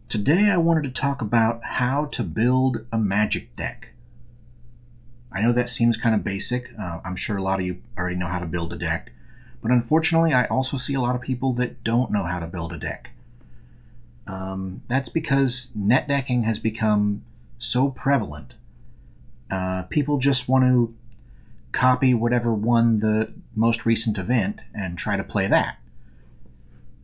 Today I wanted to talk about how to build a magic deck. I know that seems kind of basic. I'm sure a lot of you already know how to build a deck, but unfortunately I also see a lot of people that don't know how to build a deck. That's because net decking has become so prevalent. People just want to copy whatever won the most recent event and try to play that,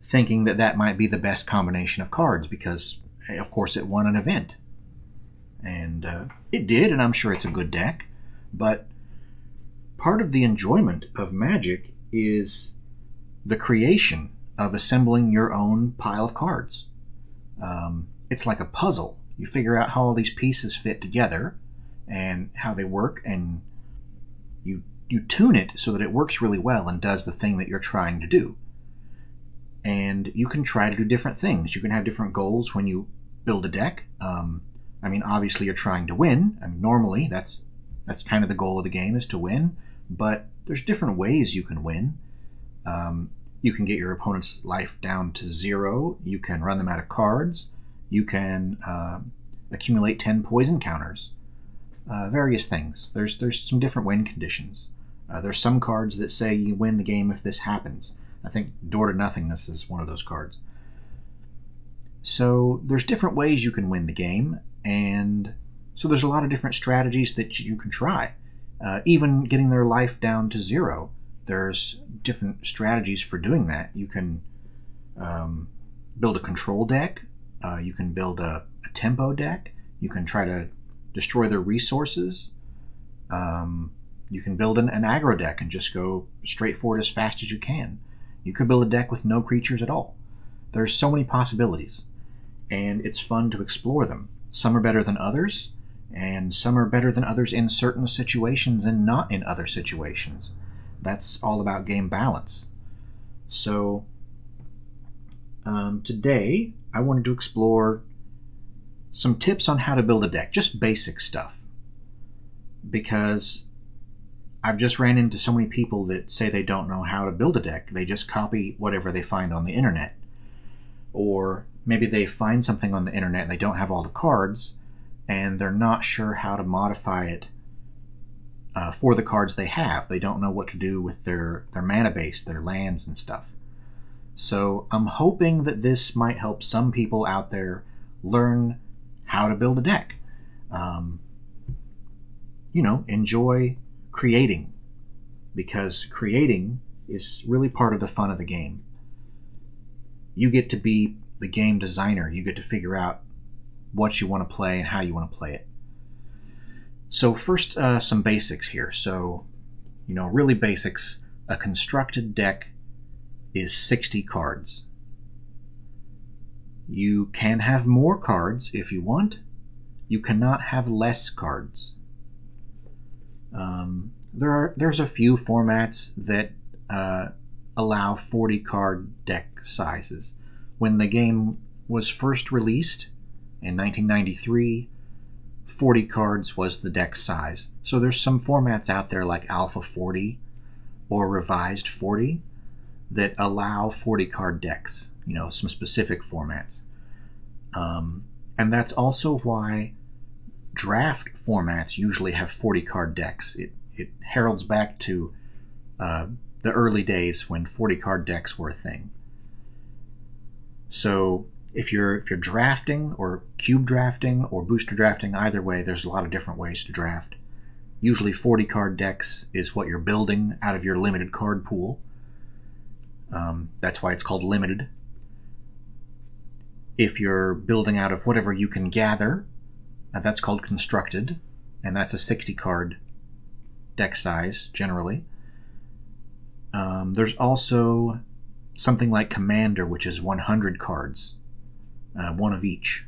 thinking that that might be the best combination of cards because, of course, it won an event. And it did, and I'm sure it's a good deck. But part of the enjoyment of Magic is the creation of assembling your own pile of cards. It's like a puzzle. You figure out how all these pieces fit together and how they work, and you tune it so that it works really well and does the thing that you're trying to do. And you can try to do different things. You can have different goals when you build a deck. I mean, obviously you're trying to win. I mean, normally that's kind of the goal of the game, is to win. But there's different ways you can win. You can get your opponent's life down to 0. You can run them out of cards. You can accumulate 10 poison counters. Various things. There's some different win conditions. There's some cards that say you win the game if this happens. I think Door to Nothingness is one of those cards. So there's different ways you can win the game, and so there's a lot of different strategies that you can try. Even getting their life down to 0, there's different strategies for doing that. You can build a control deck. You can build a tempo deck. You can try to destroy their resources. You can build an aggro deck and just go straight forward as fast as you can. You could build a deck with no creatures at all. There's so many possibilities, and it's fun to explore them. Some are better than others, and some are better than others in certain situations and not in other situations. That's all about game balance. So today I wanted to explore some tips on how to build a deck, just basic stuff, because I've just ran into so many people that say they don't know how to build a deck. They just copy whatever they find on the internet. Or maybe they find something on the internet and they don't have all the cards, and they're not sure how to modify it for the cards they have. They don't know what to do with their mana base, their lands and stuff. So I'm hoping that this might help some people out there learn how to build a deck. Enjoy creating, because creating is really part of the fun of the game. You get to be the game designer. You get to figure out what you want to play and how you want to play it. So first, some basics here. So, really basics. A constructed deck is 60 cards. You can have more cards if you want. You cannot have less cards. There's a few formats that allow 40 card deck sizes. When the game was first released in 1993, 40 cards was the deck size. So there's some formats out there like Alpha 40 or Revised 40 that allow 40 card decks, some specific formats. And that's also why draft formats usually have 40 card decks. It heralds back to the early days when 40 card decks were a thing. So if you're drafting or cube drafting or booster drafting, either way, there's a lot of different ways to draft. Usually 40 card decks is what you're building out of your limited card pool. That's why it's called limited. If you're building out of whatever you can gather, that's called constructed, and that's a 60 card deck size generally. There's also something like Commander, which is 100 cards, one of each,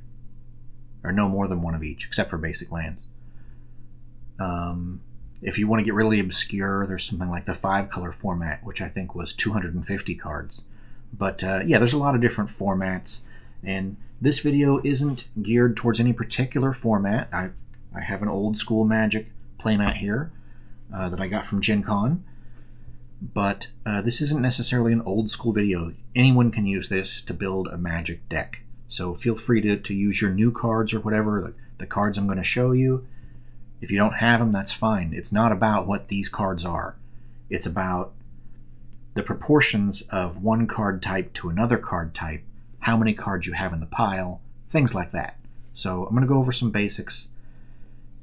or no more than one of each, except for basic lands. If you want to get really obscure, there's something like the 5-color format, which I think was 250 cards. But yeah, there's a lot of different formats, and this video isn't geared towards any particular format. I have an old school Magic playmat here that I got from Gen Con. But this isn't necessarily an old school video. Anyone can use this to build a Magic deck. So feel free to use your new cards or whatever, like the cards I'm going to show you. If you don't have them, that's fine. It's not about what these cards are. It's about the proportions of one card type to another card type, how many cards you have in the pile, things like that. So I'm going to go over some basics,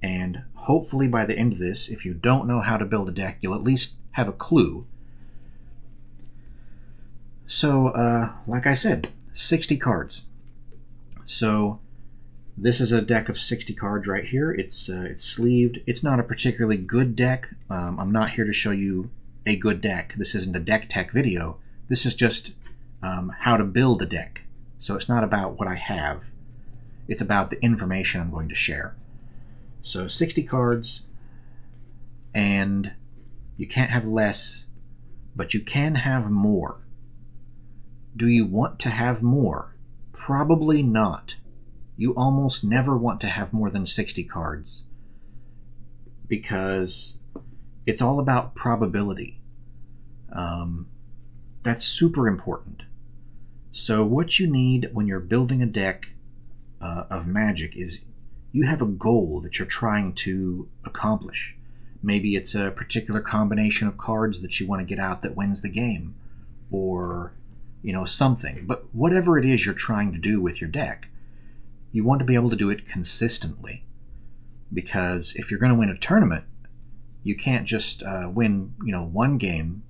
and hopefully by the end of this, if you don't know how to build a deck, you'll at least have a clue. So, like I said, 60 cards. So this is a deck of 60 cards right here. It's sleeved. It's not a particularly good deck. I'm not here to show you a good deck. This isn't a deck tech video. This is just how to build a deck. So it's not about what I have. It's about the information I'm going to share. So 60 cards, and you can't have less, but you can have more. Do you want to have more? Probably not. You almost never want to have more than 60 cards because it's all about probability. That's super important. So what you need when you're building a deck of Magic is you have a goal that you're trying to accomplish. Maybe it's a particular combination of cards that you want to get out that wins the game, or something. But whatever it is you're trying to do with your deck, you want to be able to do it consistently. Because if you're going to win a tournament, you can't just win one game.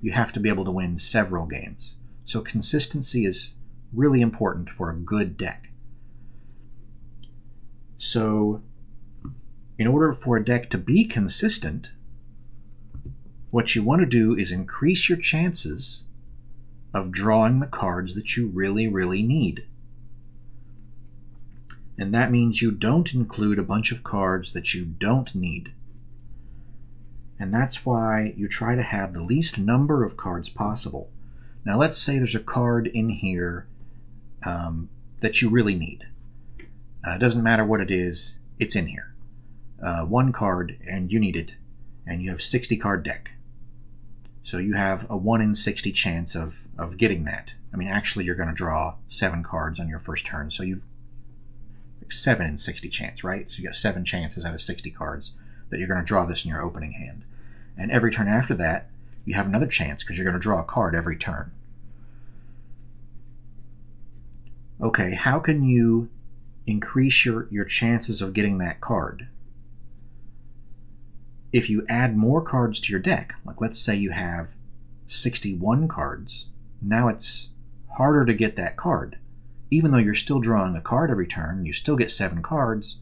You have to be able to win several games. So consistency is really important for a good deck. So in order for a deck to be consistent, what you want to do is increase your chances of drawing the cards that you really, really need. And that means you don't include a bunch of cards that you don't need. And that's why you try to have the least number of cards possible. Now let's say there's a card in here that you really need. It doesn't matter what it is, it's in here. One card, and you need it, and you have a 60 card deck. So you have a 1 in 60 chance of getting that. I mean, actually, you're going to draw 7 cards on your first turn, so you've 7 in 60 chance, right? So you got 7 chances out of 60 cards that you're going to draw this in your opening hand. And every turn after that, you have another chance because you're going to draw a card every turn. Okay, how can you increase your chances of getting that card? If you add more cards to your deck, like let's say you have 61 cards, now it's harder to get that card. Even though you're still drawing a card every turn, you still get 7 cards,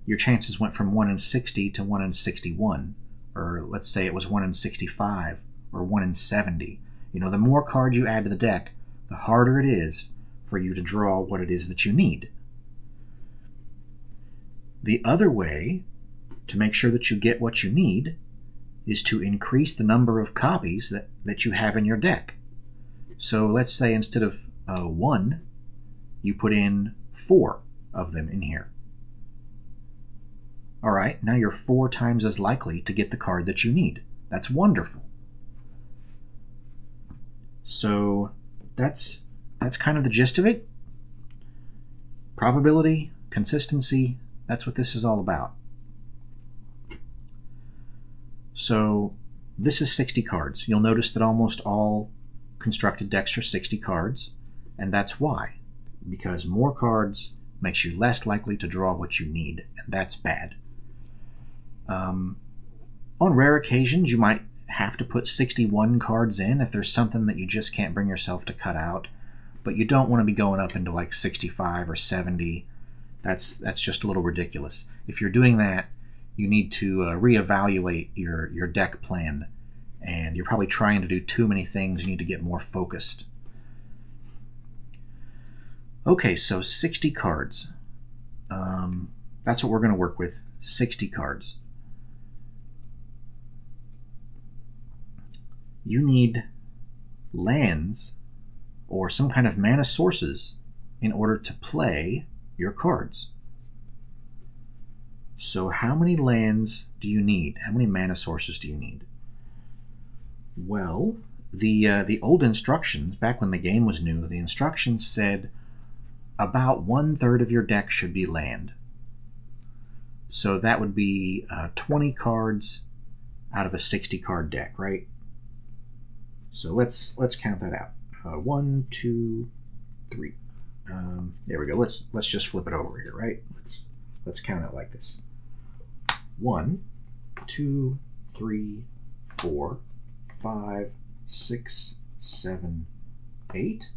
your chances went from 1 in 60 to 1 in 61. Or let's say it was 1 in 65 or 1 in 70. The more cards you add to the deck, the harder it is for you to draw what it is that you need. The other way to make sure that you get what you need is to increase the number of copies that you have in your deck. So let's say instead of 1, you put in 4 of them in here. All right, now you're 4 times as likely to get the card that you need. That's wonderful. So that's kind of the gist of it. Probability, consistency, that's what this is all about. So this is 60 cards. You'll notice that almost all constructed decks are 60 cards, and that's why. Because more cards makes you less likely to draw what you need, and that's bad. On rare occasions, you might have to put 61 cards in if there's something that you just can't bring yourself to cut out, but you don't want to be going up into like 65 or 70. That's just a little ridiculous. If you're doing that, you need to reevaluate your deck plan, and you're probably trying to do too many things. You need to get more focused. Okay, so 60 cards. That's what we're going to work with, 60 cards. You need lands or some kind of mana sources in order to play your cards. So how many lands do you need? How many mana sources do you need? Well, The old instructions, back when the game was new, the instructions said about 1/3 of your deck should be land. So that would be 20 cards out of a 60 card deck, right? So let's count that out. 1, 2, 3. There we go. Let's just flip it over here, right? Let's count it like this. 1, 2, 3, 4, 5, 6, 7, 8,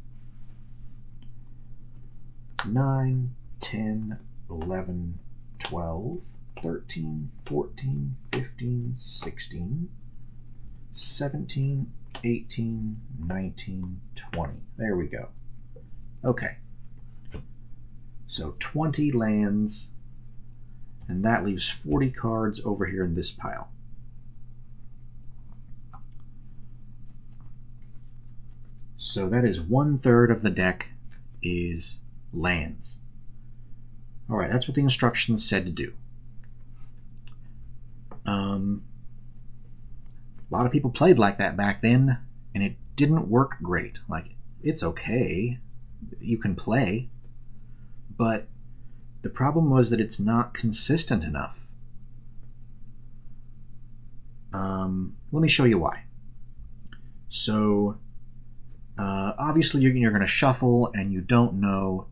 9, 10, 11, 12, 13, 14, 15, 16, 17, 18, 19, 20. There we go. Okay. So 20 lands, and that leaves 40 cards over here in this pile. So that is 1/3 of the deck is lands. All right, that's what the instructions said to do. A lot of people played like that back then, and it didn't work great. Like, it's okay, you can play, but the problem was that it's not consistent enough. Let me show you why. So, obviously you're going to shuffle, and you don't know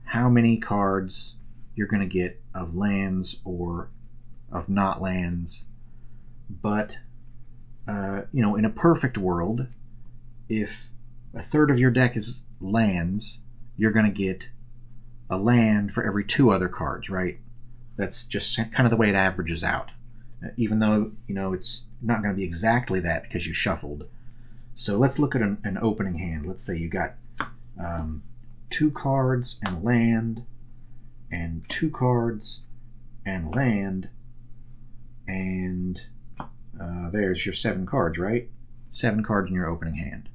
how many cards you're going to get of lands or of not lands. But, you know, in a perfect world, if 1/3 of your deck is lands, you're going to get a land for every 2 other cards, right? That's just kind of the way it averages out. Even though, you know, it's not going to be exactly that because you shuffled. So let's look at an opening hand. Let's say you got 2 cards and land, and 2 cards and land, and there's your 7 cards, right? 7 cards in your opening hand.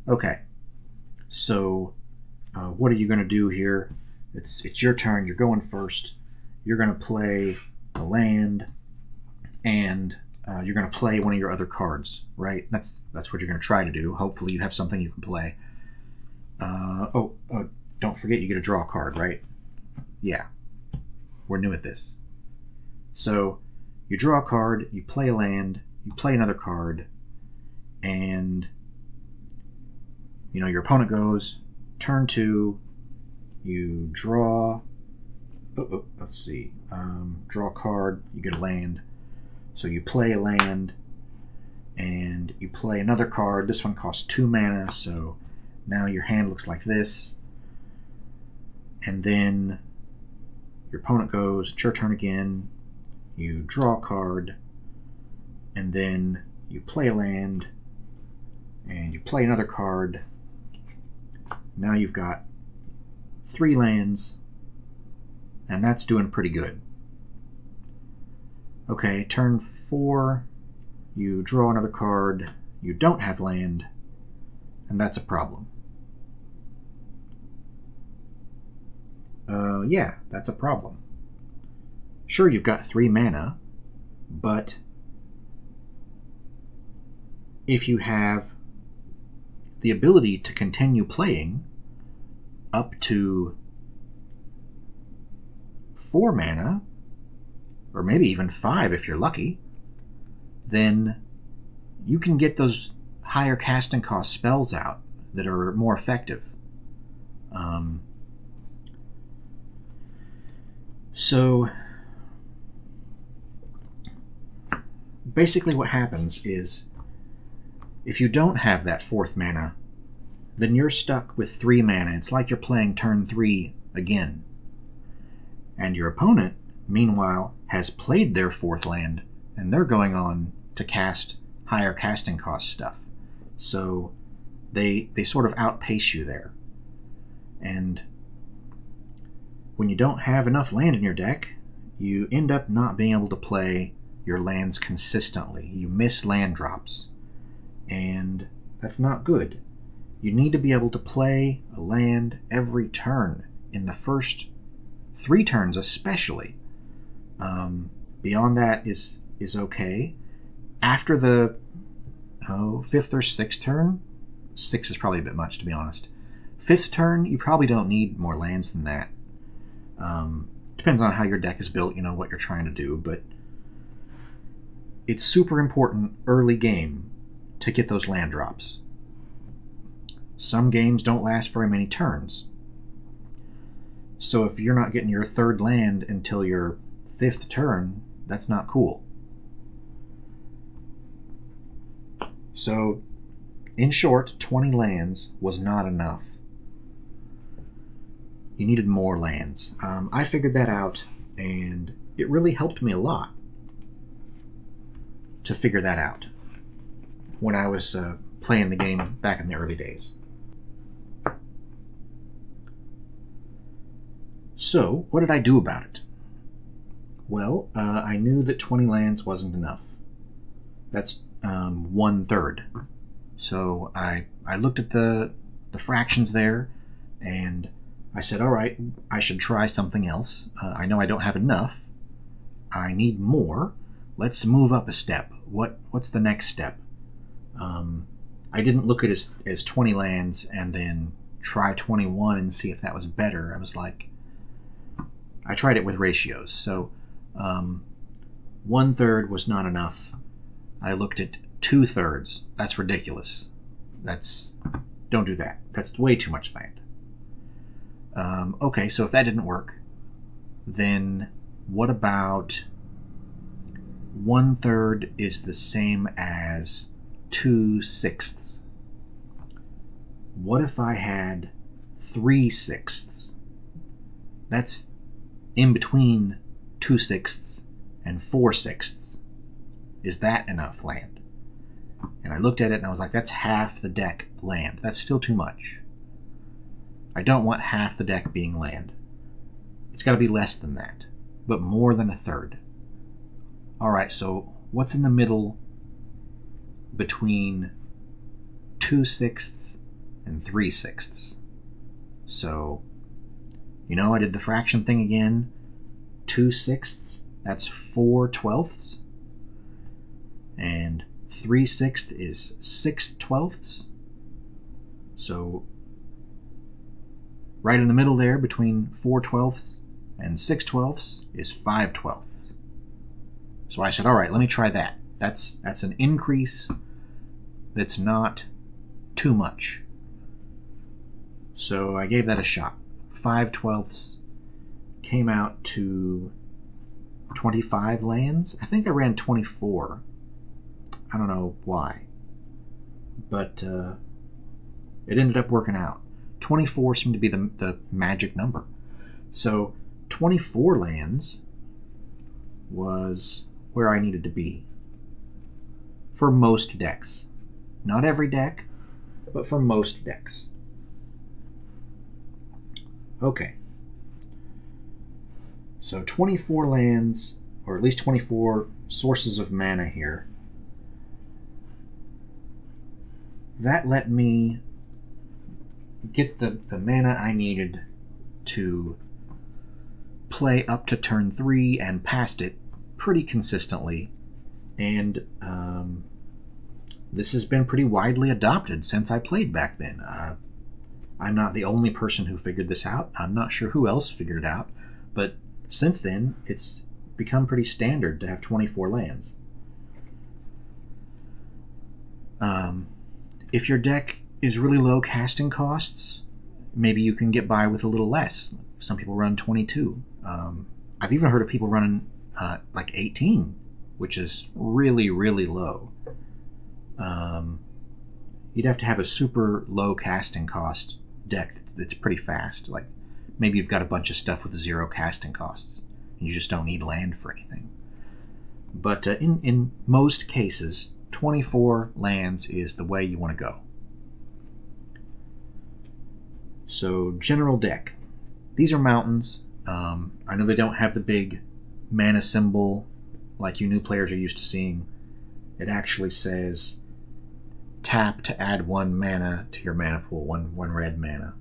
Okay, so what are you going to do here? It's your turn. You're going first. You're going to play a land, and you're going to play one of your other cards, right? That's what you're going to try to do. Hopefully you have something you can play. Don't forget you get to draw a card, right? Yeah, we're new at this. So you draw a card, you play a land, you play another card, and you know your opponent goes turn 2. You draw. Let's see. Draw a card. You get a land. So you play a land, and you play another card. This one costs 2 mana, so now your hand looks like this. And then your opponent goes, it's your turn again. You draw a card, and then you play a land, and you play another card. Now you've got 3 lands, and that's doing pretty good. Okay, turn 4, you draw another card, you don't have land, and that's a problem. Yeah, that's a problem. Sure, you've got 3 mana, but if you have the ability to continue playing up to 4 mana, or maybe even 5 if you're lucky, then you can get those higher casting cost spells out that are more effective. So basically what happens is if you don't have that 4th mana, then you're stuck with 3 mana. It's like you're playing turn 3 again. And your opponent, meanwhile, has played their 4th land, and they're going on to cast higher casting cost stuff. So they sort of outpace you there. And when you don't have enough land in your deck, you end up not being able to play your lands consistently. You miss land drops, and that's not good. You need to be able to play a land every turn, in the first 3 turns especially. Beyond that is okay. After the fifth or sixth turn. 6 is probably a bit much, to be honest. 5th turn, you probably don't need more lands than that. Depends on how your deck is built, you know, what you're trying to do, but it's super important early game to get those land drops. Some games don't last very many turns. So if you're not getting your 3rd land until your 5th turn, that's not cool. So, in short, 20 lands was not enough. You needed more lands. I figured that out, and it really helped me a lot to figure that out when I was playing the game back in the early days. So, what did I do about it? Well, I knew that 20 lands wasn't enough. That's 1/3. So I looked at the fractions there, and I said, all right, I should try something else. I know I don't have enough. I need more. Let's move up a step. What's the next step? I didn't look at it as 20 lands and then try 21 and see if that was better. I was like, I tried it with ratios. So 1/3 was not enough. I looked at 2/3. That's ridiculous. Don't do that. That's way too much land. Okay, so if that didn't work, then what about 1/3 is the same as 2/6? What if I had 3/6? That's in between 2/6 and 4/6. Is that enough land? And I looked at it and I was like, that's half the deck land. That's still too much. I don't want half the deck being land. It's got to be less than that, but more than 1/3. All right, so what's in the middle between 2/6 and 3/6? So, you know, I did the fraction thing again. 2/6, that's 4/12. And 3/6 is 6/12. So right in the middle there between 4/12 and 6/12 is 5/12. So I said, all right, let me try that. That's an increase that's not too much. So I gave that a shot. 5/12 came out to 25 lands. I think I ran 24. I don't know why, but it ended up working out. 24 seemed to be the magic number. So 24 lands was where I needed to be for most decks. Not every deck, but for most decks. Okay. So 24 lands, or at least 24 sources of mana here. That let me get the mana I needed to play up to turn 3 and past it pretty consistently. And this has been pretty widely adopted since I played back then. I'm not the only person who figured this out. I'm not sure who else figured it out, but since then, it's become pretty standard to have 24 lands. If your deck is really low casting costs, maybe you can get by with a little less. Some people run 22. I've even heard of people running like 18, which is really, really low. You'd have to have a super low casting cost deck that's pretty fast. Like maybe you've got a bunch of stuff with 0 casting costs, and you just don't need land for anything. But in most cases, 24 lands is the way you want to go. So general deck. These are mountains. I know they don't have the big mana symbol like you new players are used to seeing. It actually says tap to add 1 mana to your mana pool, one red mana.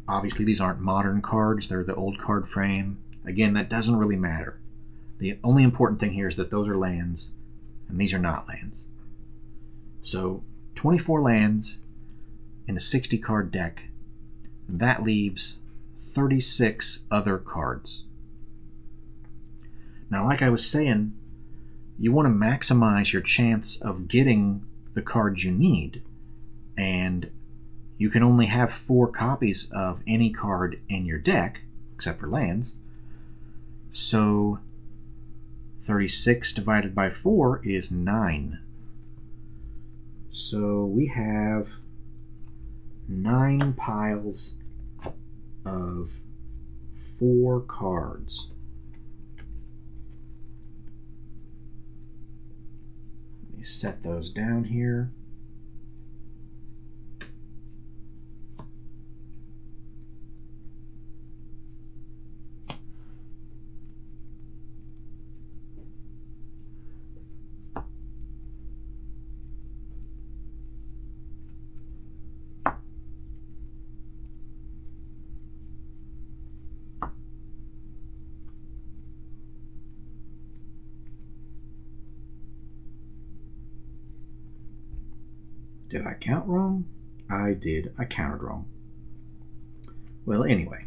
Obviously these aren't modern cards, they're the old card frame. Again, that doesn't really matter. The only important thing here is that those are lands, and these are not lands. So 24 lands in a 60 card deck, and that leaves 36 other cards. Now, like I was saying, you want to maximize your chance of getting the cards you need, and you can only have 4 copies of any card in your deck, except for lands. So 36 divided by 4 is 9. So we have 9 piles of 4 cards. Let me set those down here. Did I count wrong? I did. I counted wrong. Well, anyway.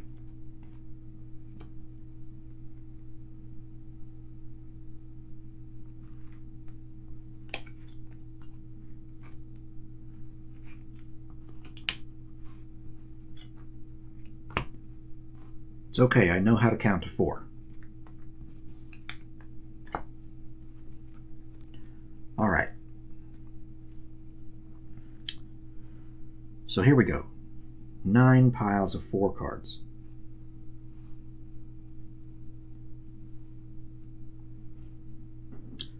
It's okay, I know how to count to 4. All right. So here we go. 9 piles of 4 cards.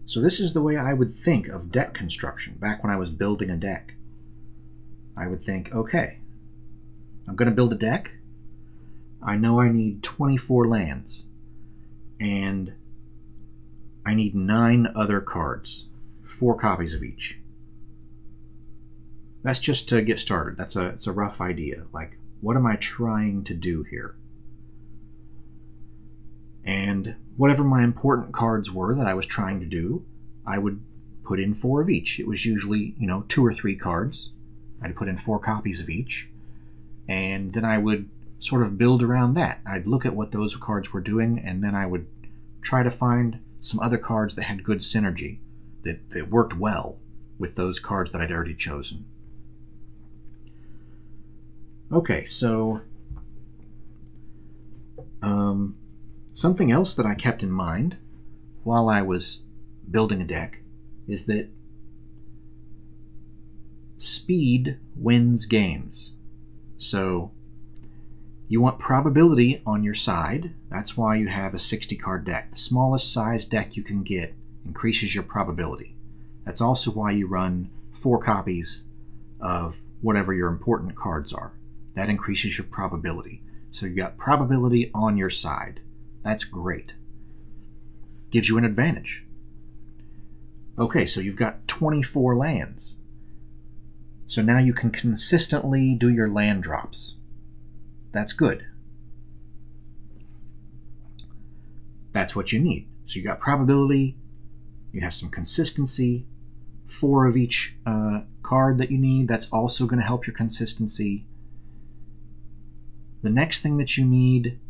So this is the way I would think of deck construction back when I was building a deck. I would think, okay, I'm going to build a deck. I know I need 24 lands, and I need 9 other cards, 4 copies of each. That's just to get started. It's a rough idea. Like, what am I trying to do here? And whatever my important cards were that I was trying to do, I would put in 4 of each. It was usually, 2 or 3 cards. I'd put in 4 copies of each, and then I would sort of build around that. I'd look at what those cards were doing, and then I would try to find some other cards that had good synergy, that worked well with those cards that I'd already chosen. Okay, so something else that I kept in mind while I was building a deck is that speed wins games. So you want probability on your side. That's why you have a 60 card deck. The smallest size deck you can get increases your probability. That's also why you run 4 copies of whatever your important cards are. That increases your probability. So you got probability on your side. That's great. Gives you an advantage. Okay, so you've got 24 lands. So now you can consistently do your land drops. That's good. That's what you need. So you got probability, you have some consistency, 4 of each card that you need. That's also going to help your consistency. The next thing that you need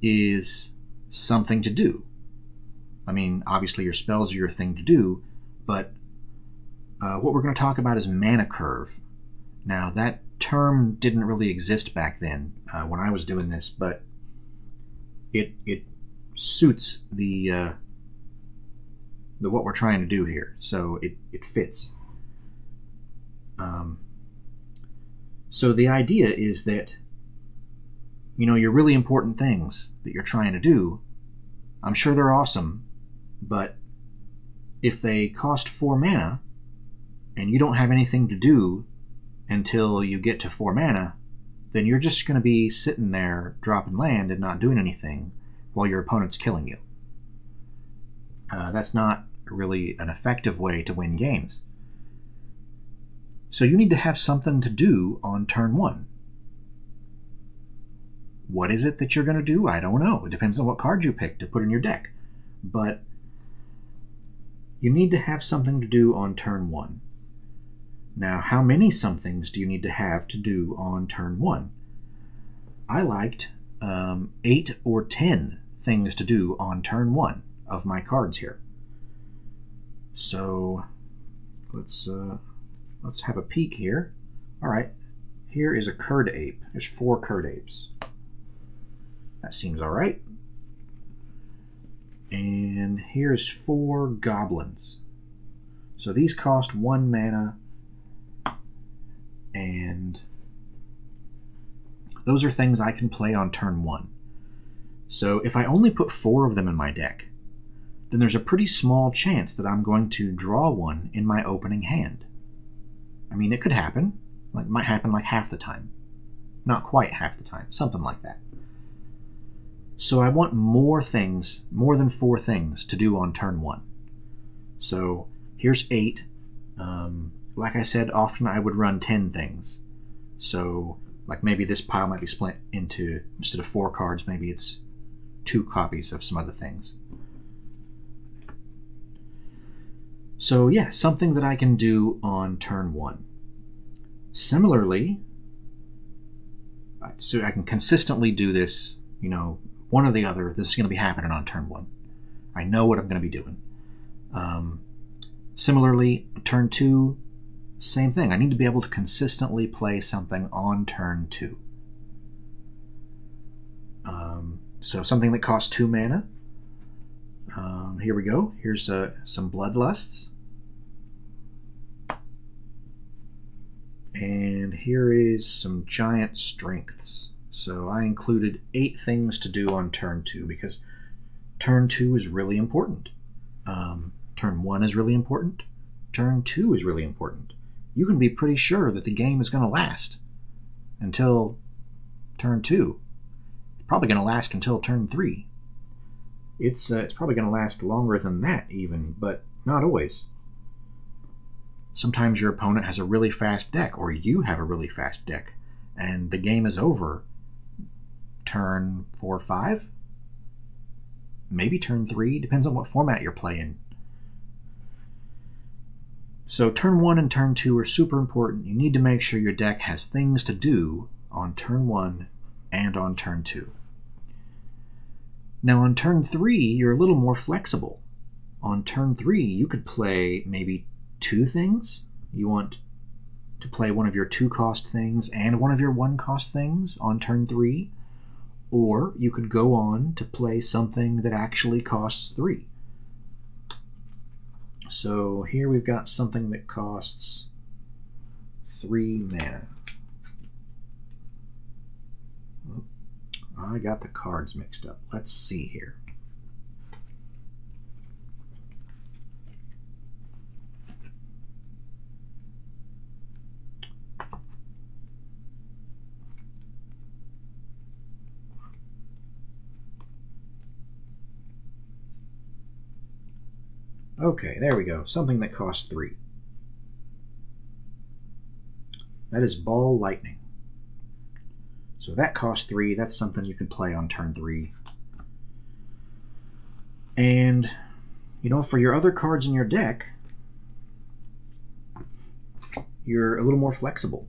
is something to do. I mean, obviously your spells are your thing to do, but what we're going to talk about is mana curve. Now, that term didn't really exist back then when I was doing this, but it suits the what we're trying to do here, so it fits. So the idea is that your really important things that you're trying to do, I'm sure they're awesome, but if they cost 4 mana and you don't have anything to do until you get to 4 mana, then you're just going to be sitting there dropping land and not doing anything while your opponent's killing you. That's not really an effective way to win games. So you need to have something to do on turn 1. What is it that you're going to do? I don't know. It depends on what card you pick to put in your deck. But you need to have something to do on turn 1. Now, how many somethings do you need to have to do on turn 1? I liked 8 or 10 things to do on turn 1 of my cards here. So let's have a peek here. All right, here is a Curd Ape. There's 4 Curd Apes. That seems all right. And here's 4 Goblins. So these cost 1 mana, and those are things I can play on turn 1. So if I only put 4 of them in my deck, then there's a pretty small chance that I'm going to draw one in my opening hand. I mean, it could happen. Like, it might happen like half the time. Not quite half the time, something like that. So I want more things, more than 4 things to do on turn 1. So here's 8. Like I said, often I would run 10 things. So like maybe this pile might be split into, instead of 4 cards, maybe it's 2 copies of some other things. So yeah, something that I can do on turn 1. Similarly, so I can consistently do this, you know, one or the other. This is going to be happening on turn 1. I know what I'm going to be doing. Similarly, turn 2, same thing. I need to be able to consistently play something on turn 2. So something that costs 2 mana. Here we go. Here's some Bloodlusts. And here is some Giant Strengths. So I included 8 things to do on turn 2 because turn 2 is really important. Turn 1 is really important. Turn 2 is really important. You can be pretty sure that the game is going to last until turn 2. It's probably going to last until turn 3. It's probably going to last longer than that even, but not always. Sometimes your opponent has a really fast deck, or you have a really fast deck, and the game is over turn 4 or 5, maybe turn 3, depends on what format you're playing. So turn 1 and turn 2 are super important. You need to make sure your deck has things to do on turn 1 and on turn 2. Now on turn 3, you're a little more flexible. On turn 3, you could play maybe 2 things. You want to play one of your 2-cost things and one of your 1-cost things on turn 3, or you could go on to play something that actually costs 3. So here we've got something that costs 3 mana. I got the cards mixed up. Let's see here. Okay, there we go. Something that costs 3. That is Ball Lightning. So that costs 3. That's something you can play on turn 3. And, you know, for your other cards in your deck, you're a little more flexible.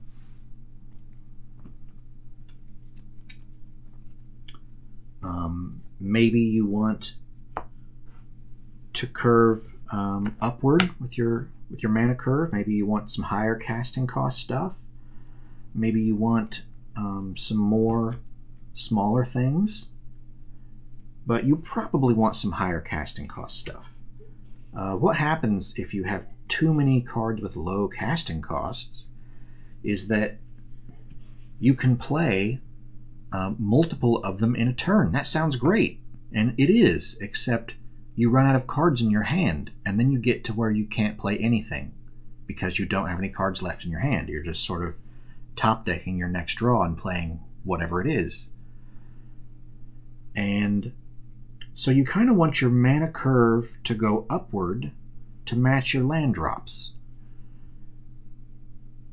Maybe you want to curve upward with your mana curve. Maybe you want some higher casting cost stuff. Maybe you want some more smaller things, but you probably want some higher casting cost stuff. What happens if you have too many cards with low casting costs is that you can play multiple of them in a turn. That sounds great, and it is, except you run out of cards in your hand, and then you get to where you can't play anything because you don't have any cards left in your hand. You're just sort of top decking your next draw and playing whatever it is. And so you kind of want your mana curve to go upward to match your land drops.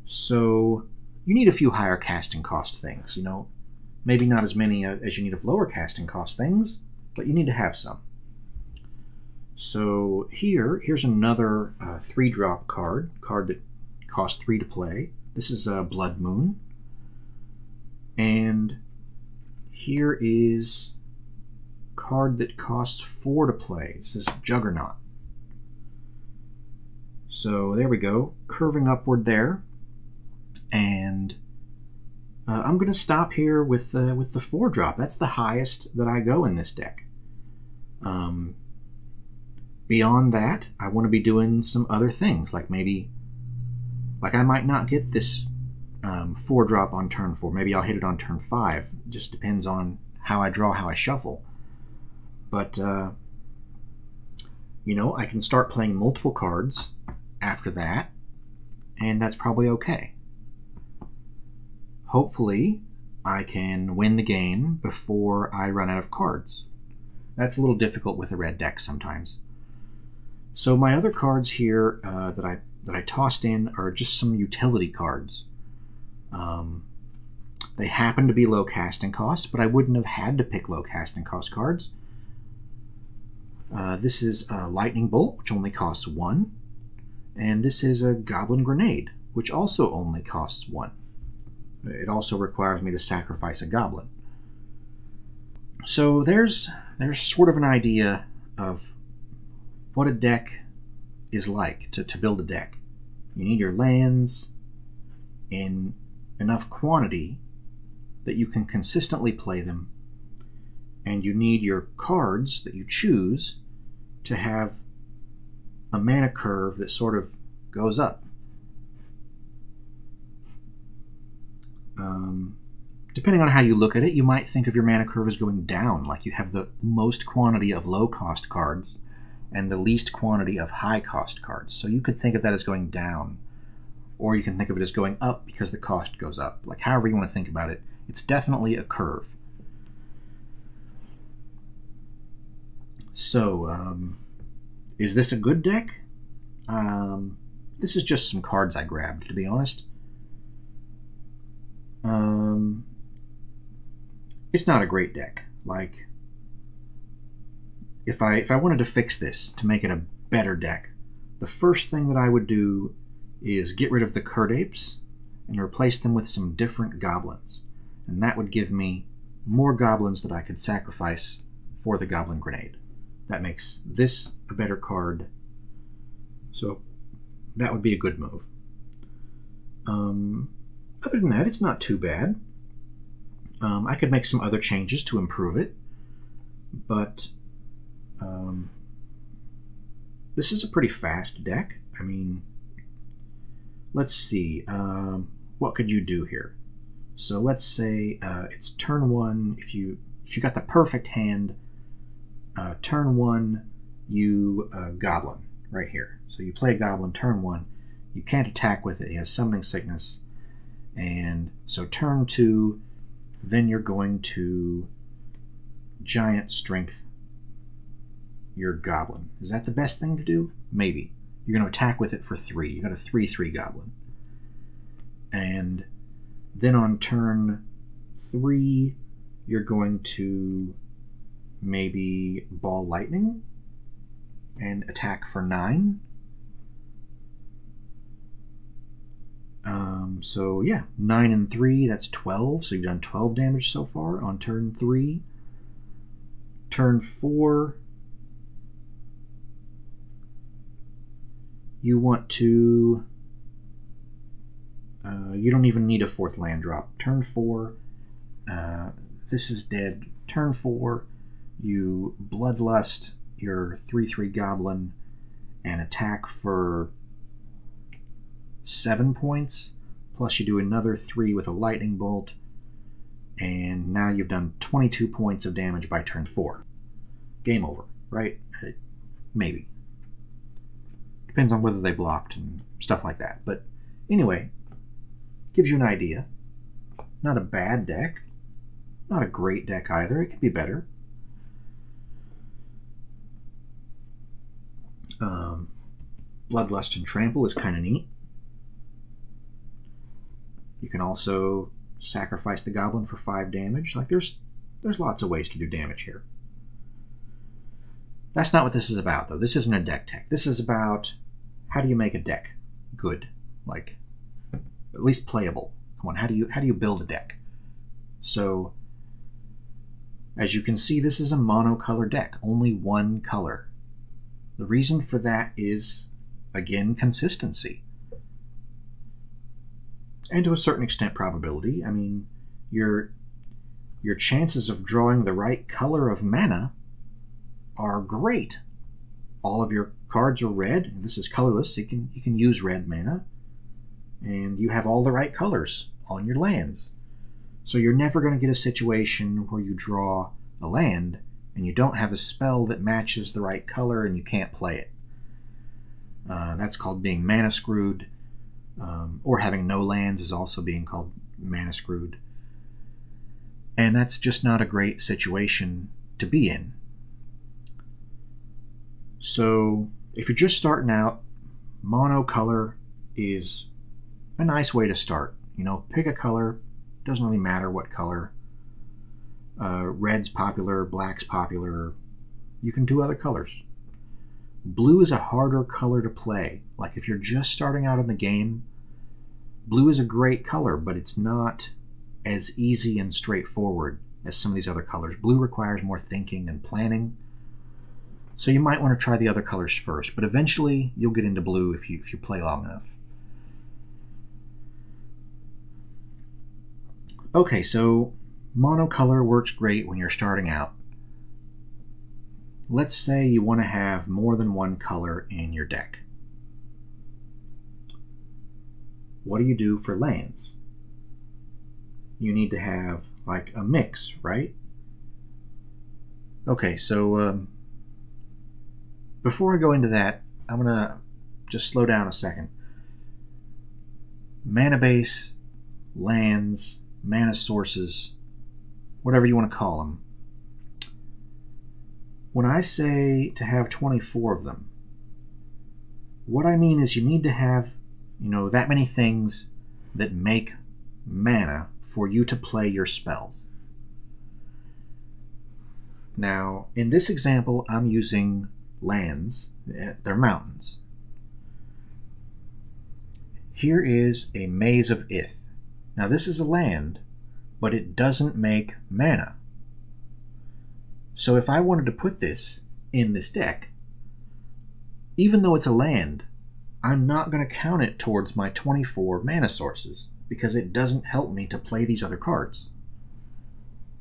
So you need a few higher casting cost things, you know. Maybe not as many as you need of lower casting cost things, but you need to have some. So here's another 3-drop card that costs 3 to play. This is Blood Moon. And here is a card that costs 4 to play. This is Juggernaut. So there we go, curving upward there. And I'm going to stop here with the 4-drop. That's the highest that I go in this deck. Beyond that, I want to be doing some other things, like I might not get this 4-drop on turn 4. Maybe I'll hit it on turn 5. It just depends on how I draw, how I shuffle. But, you know, I can start playing multiple cards after that, and that's probably okay. Hopefully, I can win the game before I run out of cards. That's a little difficult with a red deck sometimes. So my other cards here that I tossed in are just some utility cards. They happen to be low casting costs, but I wouldn't have had to pick low casting cost cards. This is a Lightning Bolt, which only costs 1. And this is a Goblin Grenade, which also only costs 1. It also requires me to sacrifice a goblin. So there's sort of an idea of what a deck is like, to build a deck. You need your lands in enough quantity that you can consistently play them, and you need your cards that you choose to have a mana curve that sort of goes up. Depending on how you look at it, you might think of your mana curve as going down, like you have the most quantity of low-cost cards and the least quantity of high-cost cards. So you could think of that as going down, or you can think of it as going up because the cost goes up. Like, however you want to think about it, it's definitely a curve. So, is this a good deck? This is just some cards I grabbed, to be honest. It's not a great deck. Like, if I wanted to fix this to make it a better deck, the first thing that I would do is get rid of the Curdapes and replace them with some different goblins. And that would give me more goblins that I could sacrifice for the Goblin Grenade. That makes this a better card. So that would be a good move. Other than that, it's not too bad. I could make some other changes to improve it, but this is a pretty fast deck. I mean, let's see. What could you do here? So let's say it's turn 1. If you got the perfect hand, turn 1 you Goblin right here. So you play Goblin turn 1. You can't attack with it. He has Summoning Sickness. And so turn 2, then you're going to Giant Strength your Goblin. Is that the best thing to do? Maybe. You're going to attack with it for 3. You got a 3/3 Goblin. And then on turn 3, you're going to maybe Ball Lightning and attack for 9. So yeah, 9 and 3, that's 12. So you've done 12 damage so far on turn 3. Turn 4, you want to... you don't even need a 4th land drop. Turn 4, this is dead. Turn 4, you Bloodlust your 3/3 Goblin and attack for 7 points. Plus you do another 3 with a Lightning Bolt. And now you've done 22 points of damage by turn 4. Game over, right? Maybe. Depends on whether they blocked and stuff like that. But anyway, gives you an idea. Not a bad deck. Not a great deck either. It could be better. Bloodlust and Trample is kind of neat. You can also sacrifice the Goblin for 5 damage. Like there's lots of ways to do damage here. That's not what this is about, though. This isn't a deck tech. This is about how do you make a deck good, like at least playable. Come on, how do you build a deck? So, as you can see, this is a monocolor deck, only one color. The reason for that is, again, consistency. And to a certain extent, probability. I mean, your chances of drawing the right color of mana are great. All of your cards are red. This is colorless. You can use red mana. And you have all the right colors on your lands. So you're never going to get a situation where you draw a land and you don't have a spell that matches the right color and you can't play it. That's called being mana screwed, or having no lands is also being called mana screwed. And that's just not a great situation to be in. So if you're just starting out, monocolor is a nice way to start. You know, pick a color. Doesn't really matter what color. Red's popular, black's popular. You can do other colors. Blue is a harder color to play. Like if you're just starting out in the game, blue is a great color, but it's not as easy and straightforward as some of these other colors. Blue requires more thinking and planning. So you might want to try the other colors first, but eventually you'll get into blue if you play long enough. Okay, so monocolor works great when you're starting out. Let's say you want to have more than one color in your deck. What do you do for lands? You need to have like a mix, right? Okay, so before I go into that, I'm going to just slow down a second. Mana base, lands, mana sources, whatever you want to call them. When I say to have 24 of them, what I mean is you need to have, that many things that make mana for you to play your spells. Now, in this example, I'm using lands. They're mountains. Here is a Maze of Ith. Now this is a land, but it doesn't make mana. So if I wanted to put this in this deck, even though it's a land, I'm not going to count it towards my 24 mana sources because it doesn't help me to play these other cards.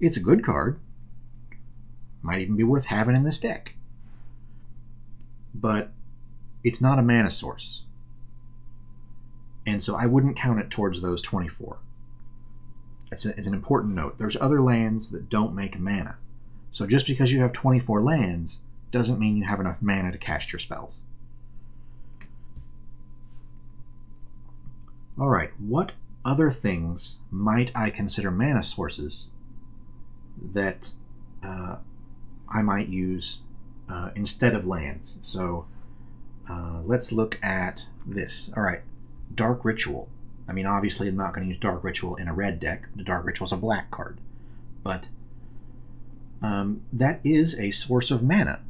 It's a good card. Might even be worth having in this deck. But it's not a mana source. And so I wouldn't count it towards those 24. It's an important note. There's other lands that don't make mana. So just because you have 24 lands doesn't mean you have enough mana to cast your spells. Alright, what other things might I consider mana sources that I might use instead of lands? So let's look at this. Alright, Dark Ritual. I mean, obviously I'm not going to use Dark Ritual in a red deck. The Dark Ritual is a black card. But that is a source of mana.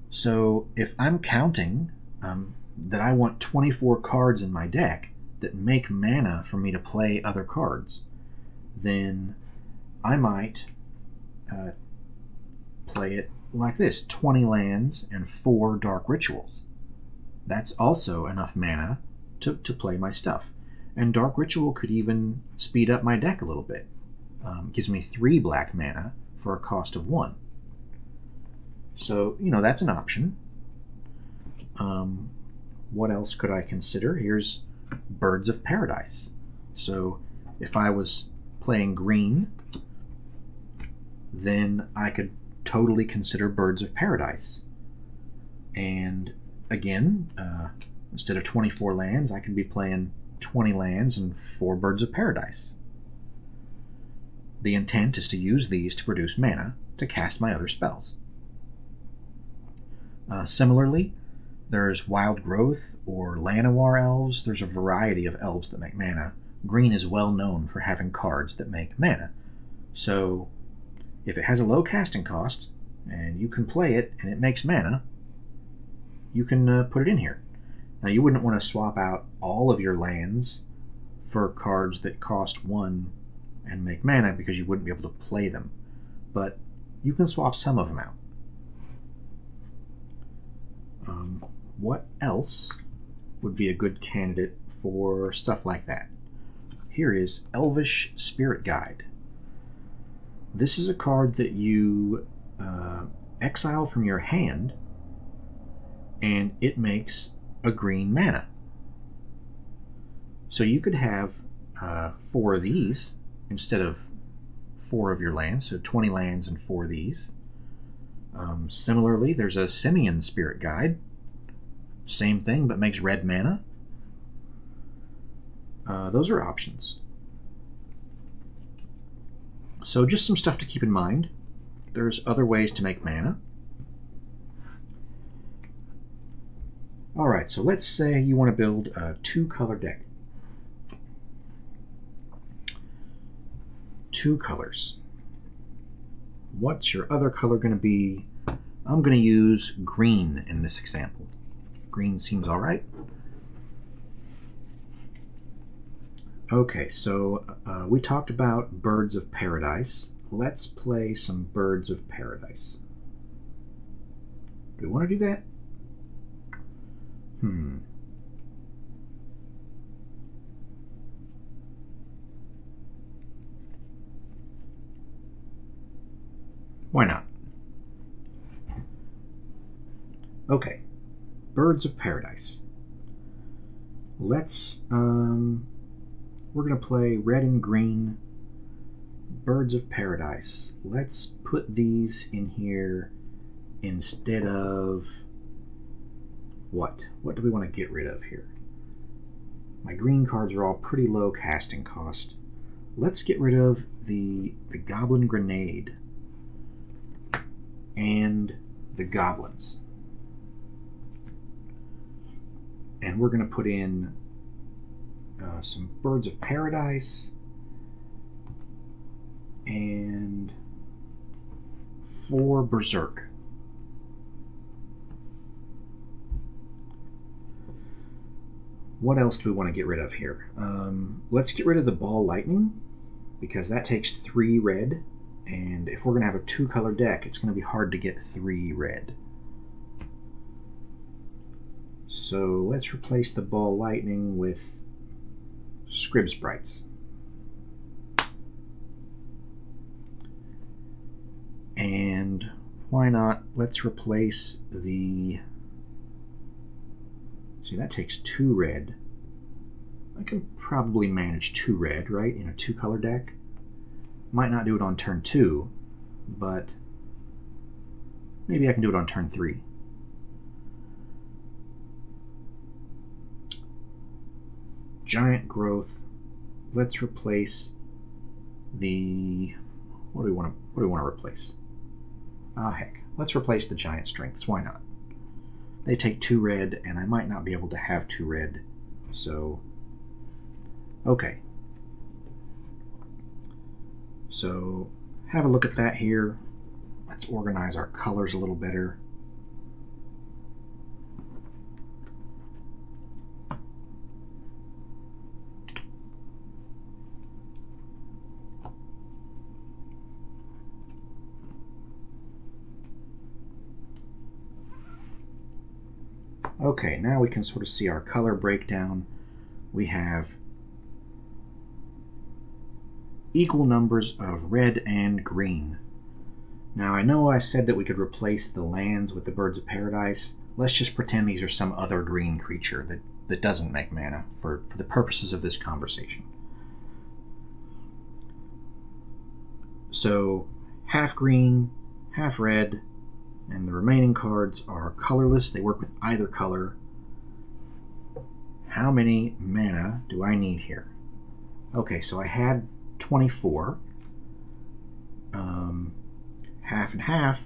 So if I'm counting that I want 24 cards in my deck that make mana for me to play other cards, then I might play it like this: 20 lands and 4 Dark Rituals. That's also enough mana to play my stuff. And Dark Ritual could even speed up my deck a little bit. Gives me 3 black mana for a cost of 1. So, that's an option. What else could I consider? Here's Birds of Paradise. So if I was playing green, then I could totally consider Birds of Paradise. And again, instead of 24 lands, I could be playing 20 lands and 4 Birds of Paradise. The intent is to use these to produce mana to cast my other spells. Similarly, there's Wild Growth or Llanowar elves. There's a variety of elves that make mana. Green is well known for having cards that make mana. So if it has a low casting cost, and you can play it, and it makes mana, you can put it in here. Now, you wouldn't want to swap out all of your lands for cards that cost 1 and make mana because you wouldn't be able to play them, but you can swap some of them out. What else would be a good candidate for stuff like that? Here is Elvish Spirit Guide. This is a card that you exile from your hand, and it makes a green mana. So you could have 4 of these instead of 4 of your lands, so 20 lands and 4 of these. Similarly, there's a Simian Spirit Guide. Same thing, but makes red mana. Those are options. So just some stuff to keep in mind. There's other ways to make mana. Alright, so let's say you want to build a 2-color deck. 2 colors. What's your other color going to be? I'm going to use green in this example. Green seems alright. Okay, so we talked about Birds of Paradise. Let's play some Birds of Paradise. Do we want to do that? Why not? Okay, Birds of Paradise. Let's, we're going to play red and green Birds of Paradise. Let's put these in here instead of what? What do we want to get rid of here? My green cards are all pretty low casting cost. Let's get rid of the Goblin Grenade and the Goblins. And we're going to put in some Birds of Paradise and 4 Berserk. What else do we want to get rid of here? Let's get rid of the Ball Lightning, because that takes 3 red, and if we're going to have a 2-color deck, it's going to be hard to get 3 red. So let's replace the Ball Lightning with Scrib Sprites. And why not, let's replace the... See, that takes 2 red. I can probably manage 2 red, right, in a 2-color deck. Might not do it on turn 2, but maybe I can do it on turn 3. Giant Growth. Let's replace the... What do we want to replace? Ah, heck. Let's replace the Giant Strengths. Why not? They take 2 red, and I might not be able to have 2 red, so... Okay. So, have a look at that here. Let's organize our colors a little better. Okay, now we can sort of see our color breakdown. We have equal numbers of red and green. Now, I know I said that we could replace the lands with the Birds of Paradise. Let's just pretend these are some other green creature that doesn't make mana for the purposes of this conversation. So, half green, half red, and the remaining cards are colorless. They work with either color. How many mana do I need here? Okay, so I had 24. Half and half,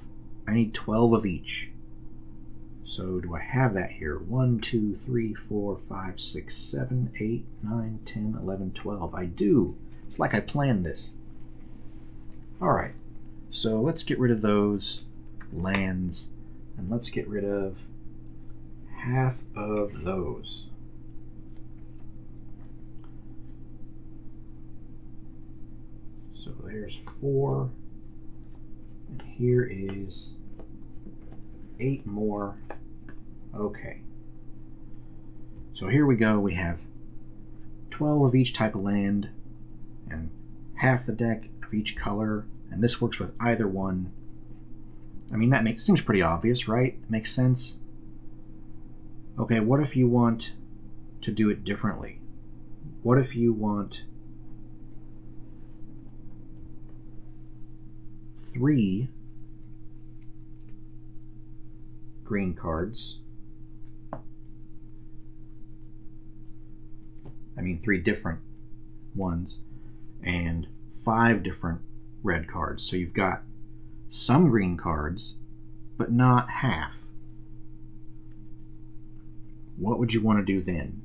I need 12 of each. So do I have that here? 1, 2, 3, 4, 5, 6, 7, 8, 9, 10, 11, 12. I do. It's like I planned this. Alright, so let's get rid of those lands, and let's get rid of half of those. So there's 4, and here is 8 more. Okay. So here we go. We have 12 of each type of land and half the deck of each color, and this works with either one. I mean, that seems pretty obvious, right? Makes sense. Okay, what if you want to do it differently? What if you want 3 green cards? I mean 3 different ones, and 5 different red cards. So you've got some green cards, but not half. What would you want to do then?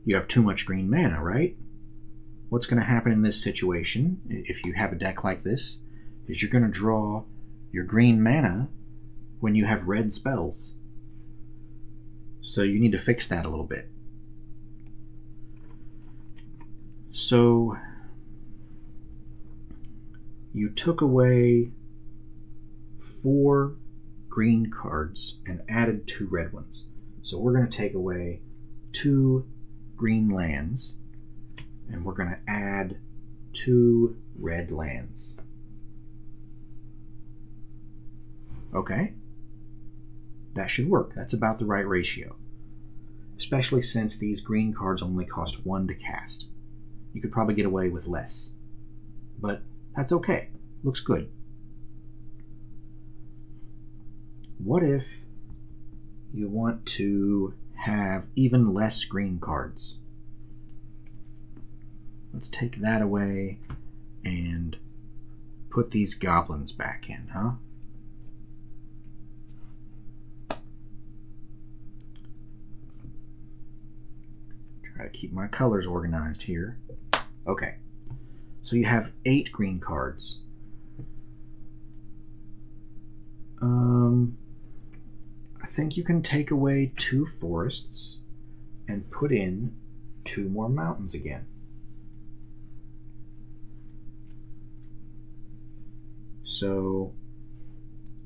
You have too much green mana, right? What's going to happen in this situation, if you have a deck like this, is you're going to draw your green mana when you have red spells. So you need to fix that a little bit. So you took away 4 green cards and added 2 red ones. So we're going to take away 2 green lands, and we're going to add 2 red lands. Okay, that should work. That's about the right ratio, especially since these green cards only cost 1 to cast. You could probably get away with less, but that's okay. Looks good. What if you want to have even less green cards? Let's take that away and put these goblins back in, huh? Try to keep my colors organized here. Okay, so you have 8 green cards. I think you can take away 2 forests and put in 2 more mountains again. So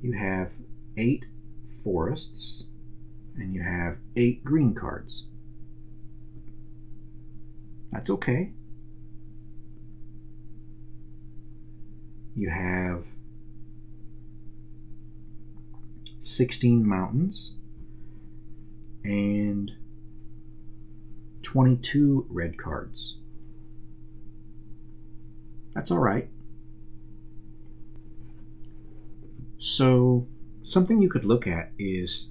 you have 8 forests and you have 8 green cards. That's okay. You have 16 mountains and 22 red cards. That's all right. So something you could look at is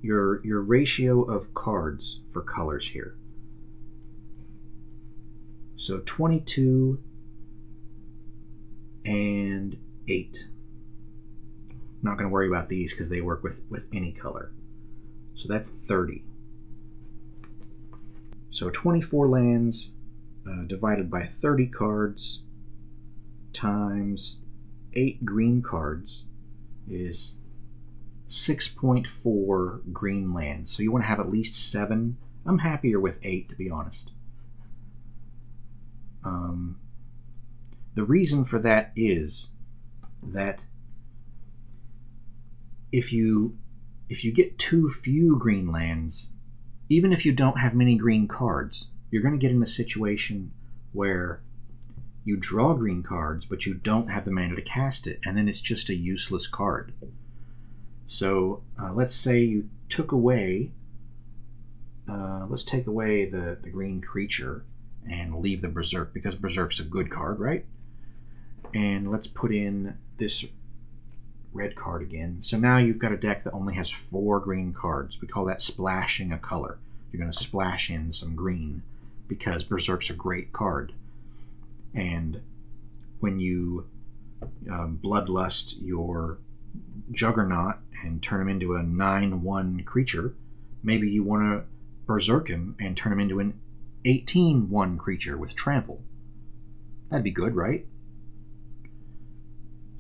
your ratio of cards for colors here. So 22 and 8. Not going to worry about these because they work with any color. So that's 30. So 24 lands divided by 30 cards times 8 green cards is 6.4 green lands. So you want to have at least 7. I'm happier with 8, to be honest. The reason for that is that if you get too few green lands, even if you don't have many green cards, you're going to get in a situation where you draw green cards, but you don't have the mana to cast it, and then it's just a useless card. So let's say you took away, let's take away the green creature and leave the Berserk, because Berserk's a good card, right? And let's put in this red card again. So now you've got a deck that only has 4 green cards. We call that splashing a color. You're going to splash in some green because Berserk's a great card. And when you bloodlust your Juggernaut and turn him into a 9/1 creature, maybe you want to Berserk him and turn him into an 18/1 creature with trample. That'd be good, right?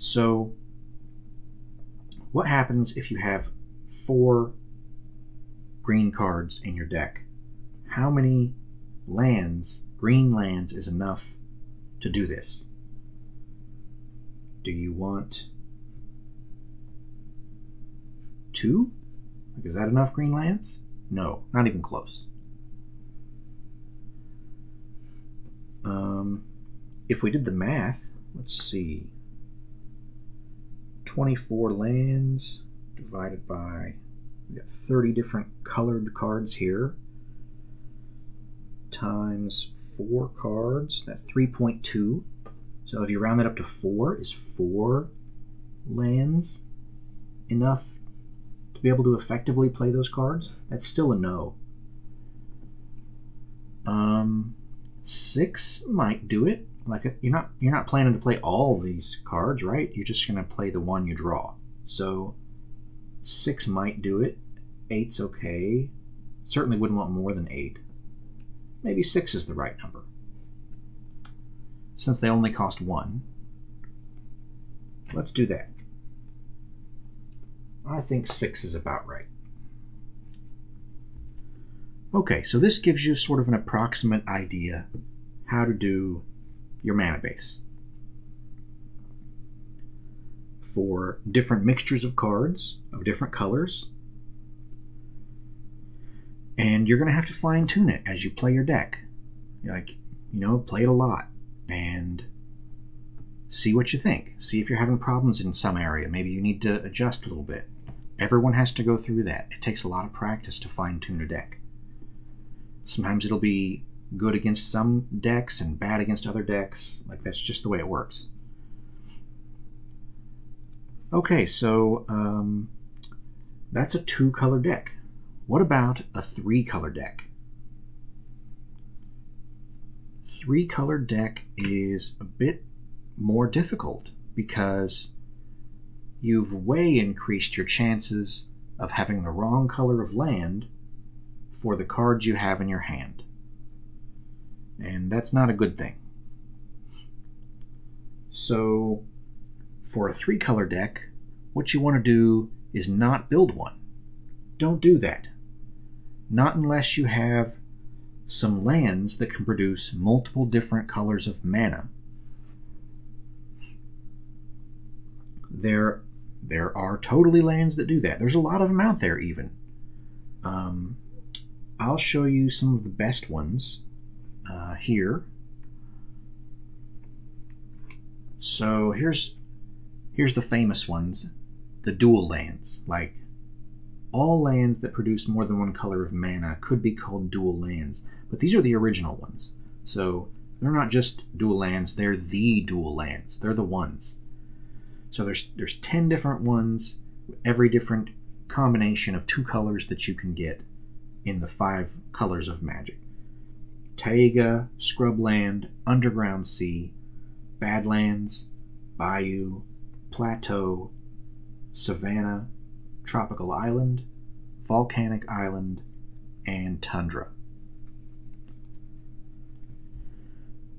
So what happens if you have 4 green cards in your deck? How many lands, green lands, is enough to do this? Do you want 2? Like, is that enough green lands? No, not even close. If we did the math, let's see. 24 lands divided by, we got 30 different colored cards here, times 4 cards, that's 3.2. So if you round that up to 4, is 4 lands enough to be able to effectively play those cards? That's still a no. 6 might do it. Like, you're not planning to play all these cards, right? You're just going to play the one you draw. So 6 might do it. 8's okay. Certainly wouldn't want more than 8. Maybe 6 is the right number, since they only cost 1. Let's do that. I think 6 is about right. Okay, so this gives you sort of an approximate idea how to do your mana base for different mixtures of cards of different colors. And you're going to have to fine tune it as you play your deck. Like, play it a lot and see what you think. See if you're having problems in some area. Maybe you need to adjust a little bit. Everyone has to go through that. It takes a lot of practice to fine tune a deck. Sometimes it'll be good against some decks and bad against other decks. Like, that's just the way it works. Okay, so that's a 2-color deck. What about a 3-color deck? 3-color deck is a bit more difficult because you've way increased your chances of having the wrong color of land for the cards you have in your hand. And that's not a good thing. So for a 3-color deck, what you want to do is not build one. Don't do that. Not unless you have some lands that can produce multiple different colors of mana. There are totally lands that do that. There's a lot of them out there even. I'll show you some of the best ones here. So here's the famous ones, the dual lands. Like, all lands that produce more than one color of mana could be called dual lands, but these are the original ones. So they're not just dual lands, they're the dual lands. They're the ones. So there's 10 different ones, every different combination of 2 colors that you can get in the 5 colors of Magic. Taiga, Scrubland, Underground Sea, Badlands, Bayou, Plateau, Savanna, Tropical Island, Volcanic Island, and Tundra.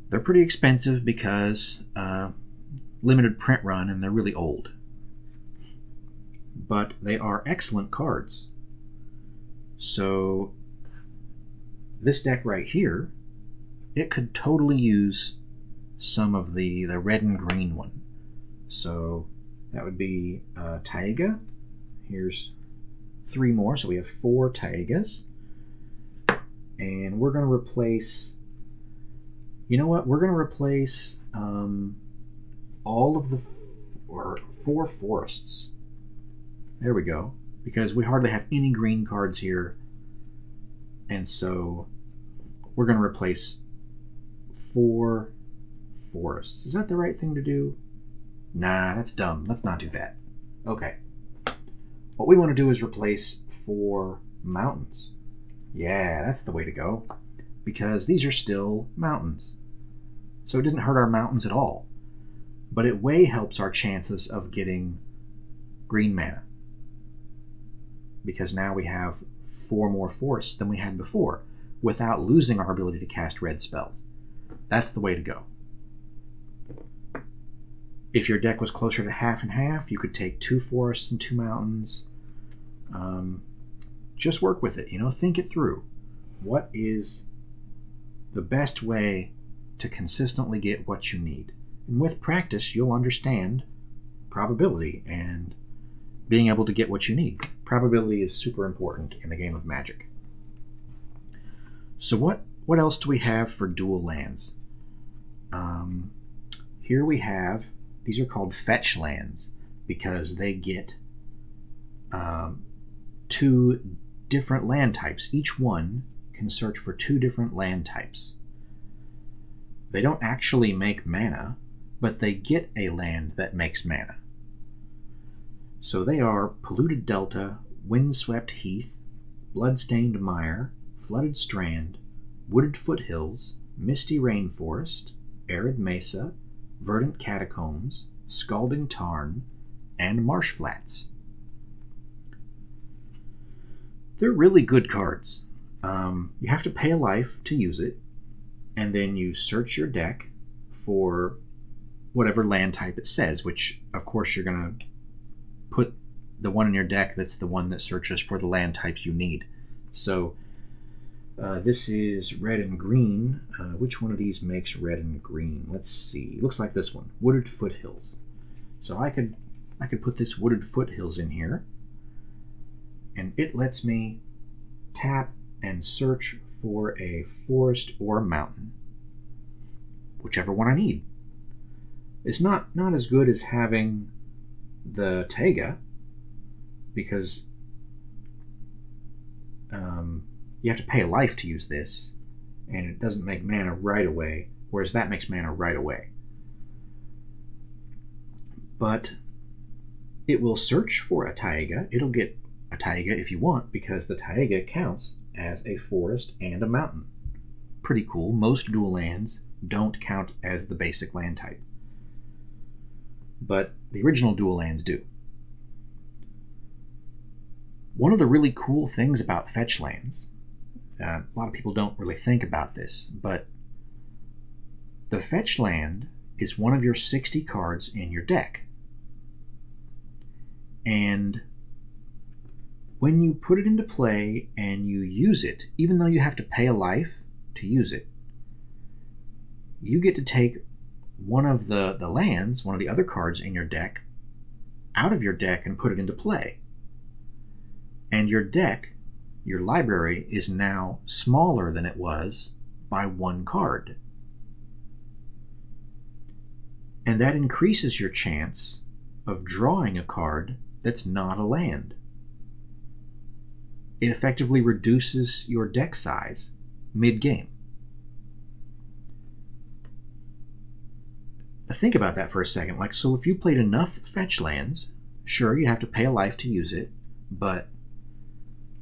They're pretty expensive because limited print run and they're really old. But they are excellent cards. So this deck right here, it could totally use some of the red and green one. So that would be Taiga. Here's 3 more, so we have 4 Taigas. And we're going to replace, you know what, we're going to replace all of the 4 forests. There we go. Because we hardly have any green cards here. And so we're going to replace 4 forests. Is that the right thing to do? Nah, that's dumb. Let's not do that. Okay. What we want to do is replace 4 mountains. Yeah, that's the way to go. Because these are still mountains. So it didn't hurt our mountains at all. But it way helps our chances of getting green mana. Because now we have 4 more forests than we had before, without losing our ability to cast red spells. That's the way to go. If your deck was closer to half and half, you could take 2 forests and 2 mountains. Just work with it, think it through. What is the best way to consistently get what you need? And with practice, you'll understand probability and being able to get what you need. Probability is super important in the game of Magic. So what else do we have for dual lands? Here we have, these are called fetch lands because they get 2 different land types. Each one can search for 2 different land types. They don't actually make mana, but they get a land that makes mana. So they are Polluted Delta, Windswept Heath, Bloodstained Mire, Flooded Strand, Wooded Foothills, Misty Rainforest, Arid Mesa, Verdant Catacombs, Scalding Tarn, and Marsh Flats. They're really good cards. You have to pay a life to use it, and then you search your deck for whatever land type it says, which of course you're going to put the one in your deck that's the one that searches for the land types you need. So this is red and green. Which one of these makes red and green? Let's see. Looks like this one, Wooded Foothills. So I could put this Wooded Foothills in here, and it lets me tap and search for a forest or a mountain, whichever one I need. It's not as good as having the Taiga, because you have to pay a life to use this, and it doesn't make mana right away, whereas that makes mana right away. But it will search for a Taiga. It'll get a Taiga if you want, because the Taiga counts as a forest and a mountain. Pretty cool. Most dual lands don't count as the basic land type, but the original dual lands do. One of the really cool things about fetch lands, a lot of people don't really think about this, but the fetch land is one of your 60 cards in your deck. And when you put it into play and you use it, even though you have to pay a life to use it, you get to take one of the lands, one of the other cards in your deck, out of your deck and put it into play. And your deck, your library, is now smaller than it was by 1 card. And that increases your chance of drawing a card that's not a land. It effectively reduces your deck size mid-game. Think about that for a second. So if you played enough fetch lands, sure, you have to pay a life to use it, but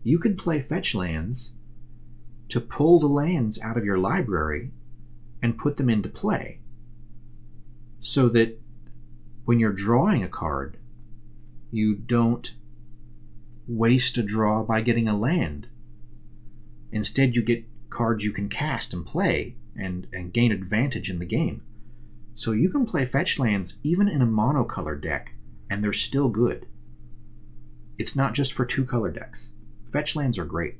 you could play fetch lands to pull the lands out of your library and put them into play, so that when you're drawing a card, you don't waste a draw by getting a land. Instead, you get cards you can cast and play and gain advantage in the game. So you can play fetch lands even in a monocolor deck, and they're still good. It's not just for 2-color decks. Fetch lands are great.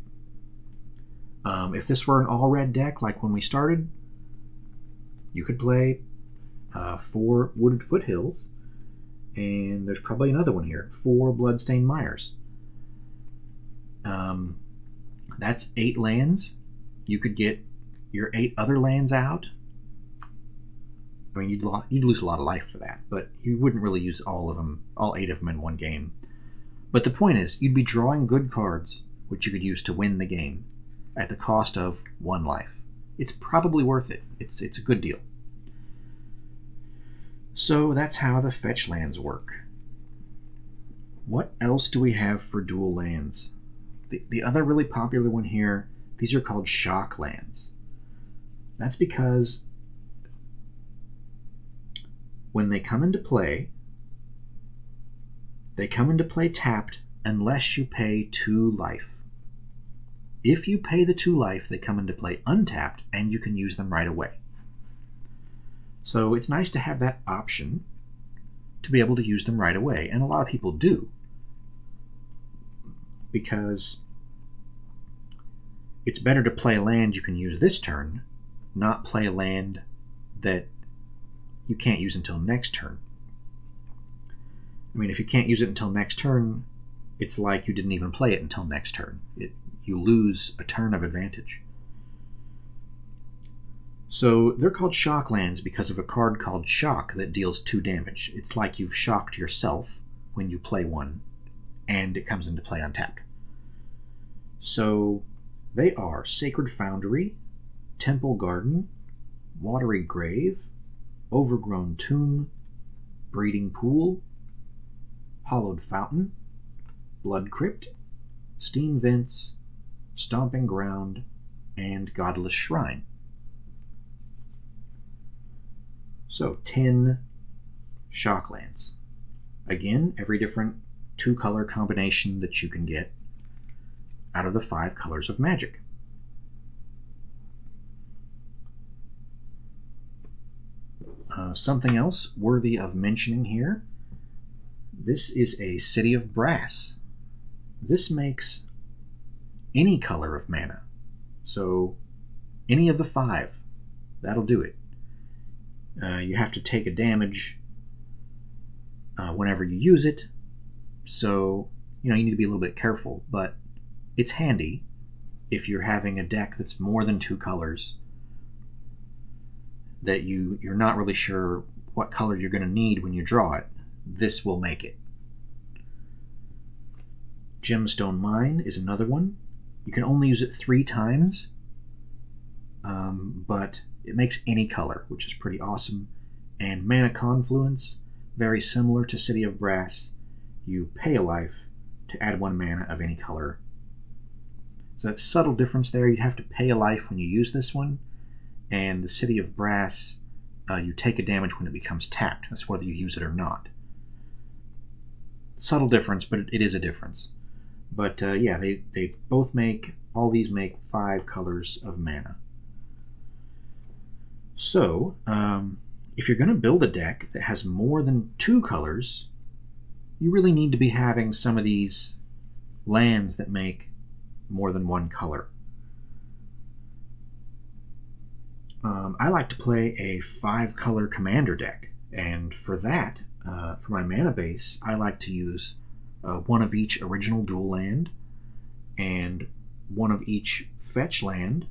If this were an all-red deck like when we started, you could play 4 Wooded Foothills, and there's probably another one here, 4 Bloodstained Mires. That's 8 lands. You could get your 8 other lands out. I mean, you'd lose a lot of life for that, but you wouldn't really use all 8 of them in one game. But the point is, you'd be drawing good cards, which you could use to win the game, at the cost of 1 life. It's probably worth it. It's a good deal. So that's how the fetch lands work. What else do we have for dual lands? The other really popular one here, these are called shock lands. That's because when they come into play, they come into play tapped unless you pay 2 life. If you pay the 2 life, they come into play untapped and you can use them right away. So it's nice to have that option. to be able to use them right away. And a lot of people do, because it's better to play a land you can use this turn, not play a land that you can't use until next turn. I mean, if you can't use it until next turn, it's like you didn't even play it until next turn. You lose a turn of advantage. So they're called shock lands because of a card called Shock that deals 2 damage. It's like you've shocked yourself when you play one, and it comes into play untapped. So they are Sacred Foundry, Temple Garden, Watery Grave, Overgrown Tomb, Breeding Pool, Hollowed Fountain, Blood Crypt, Steam Vents, Stomping Ground, and Godless Shrine. So 10 shock lands. Again, every different 2-color combination that you can get out of the 5 colors of Magic. Something else worthy of mentioning here. This is a City of Brass. This makes any color of mana. So any of the 5, that'll do it. You have to take a damage whenever you use it, so you need to be a little bit careful, but it's handy if you're having a deck that's more than 2 colors that you're not really sure what color you're going to need when you draw it. This will make it. Gemstone Mine is another one. You can only use it 3 times, but it makes any color, which is pretty awesome. And Mana Confluence, very similar to City of Brass. You pay a life to add 1 mana of any color. So that's a subtle difference there. You have to pay a life when you use this one, and the City of Brass, you take a damage when it becomes tapped. That's whether you use it or not. Subtle difference, but it is a difference. But yeah, they both make, all these make 5 colors of mana. So, if you're going to build a deck that has more than 2 colors, you really need to be having some of these lands that make more than 1 color. I like to play a 5-color commander deck, and for that, for my mana base, I like to use 1 of each original dual land, and 1 of each fetch land,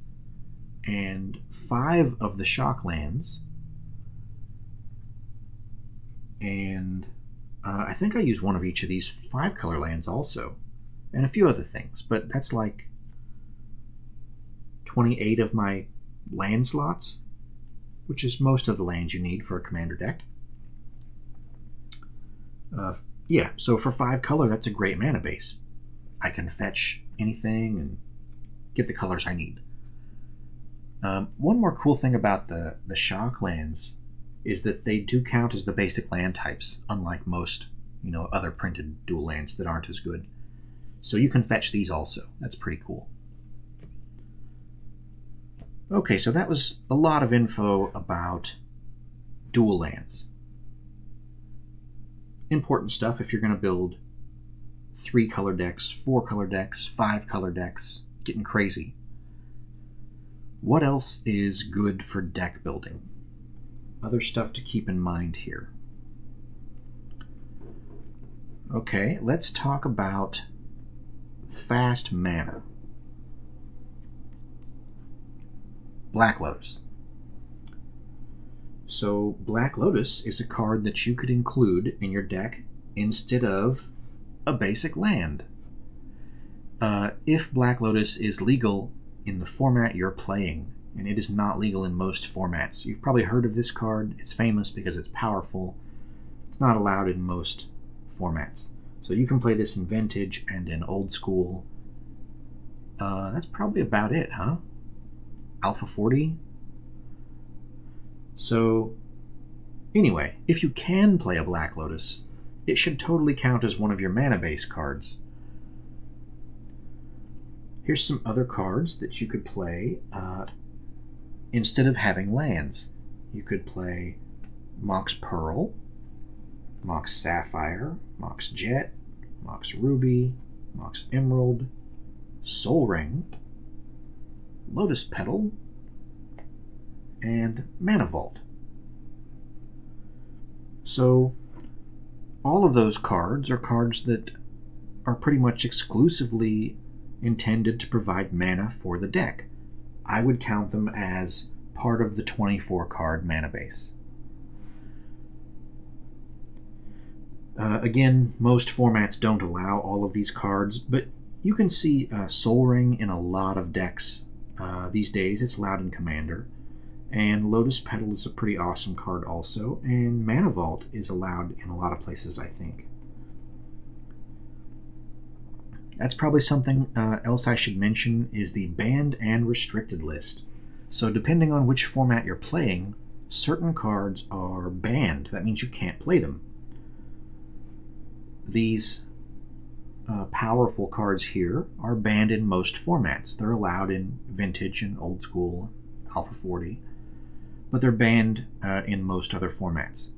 and 5 of the shock lands, and I think I use 1 of each of these 5-color lands also, and a few other things, but that's like 28 of my land slots, which is most of the lands you need for a commander deck. Yeah, so for 5 color, that's a great mana base. I can fetch anything and get the colors I need. One more cool thing about the shock lands is that they do count as the basic land types, unlike most other printed dual lands that aren't as good. So you can fetch these also. That's pretty cool. Okay, so that was a lot of info about dual lands. Important stuff if you're going to build 3-color decks, 4-color decks, 5-color decks, getting crazy. What else is good for deck building? Other stuff to keep in mind here. Okay, let's talk about fast mana. Black Lotus. So Black Lotus is a card that you could include in your deck instead of a basic land. If Black Lotus is legal in the format you're playing, and it is not legal in most formats. You've probably heard of this card. It's famous because it's powerful. It's not allowed in most formats. So you can play this in Vintage and in Old School. That's probably about it, huh? Alpha 40? So, anyway, if you can play a Black Lotus, it should totally count as one of your mana base cards. Here's some other cards that you could play instead of having lands. You could play Monk's Pearl, Mox Sapphire, Mox Jet, Mox Ruby, Mox Emerald, Soul Ring, Lotus Petal, and Mana Vault. So all of those cards are cards that are pretty much exclusively intended to provide mana for the deck. I would count them as part of the 24 card mana base. Again, most formats don't allow all of these cards, but you can see Soul Ring in a lot of decks these days. It's allowed in Commander. And Lotus Petal is a pretty awesome card also, and Mana Vault is allowed in a lot of places, I think. That's probably something else I should mention is the banned and restricted list. So depending on which format you're playing, certain cards are banned. That means you can't play them. These powerful cards here are banned in most formats. They're allowed in Vintage and Old School, Alpha 40, but they're banned in most other formats.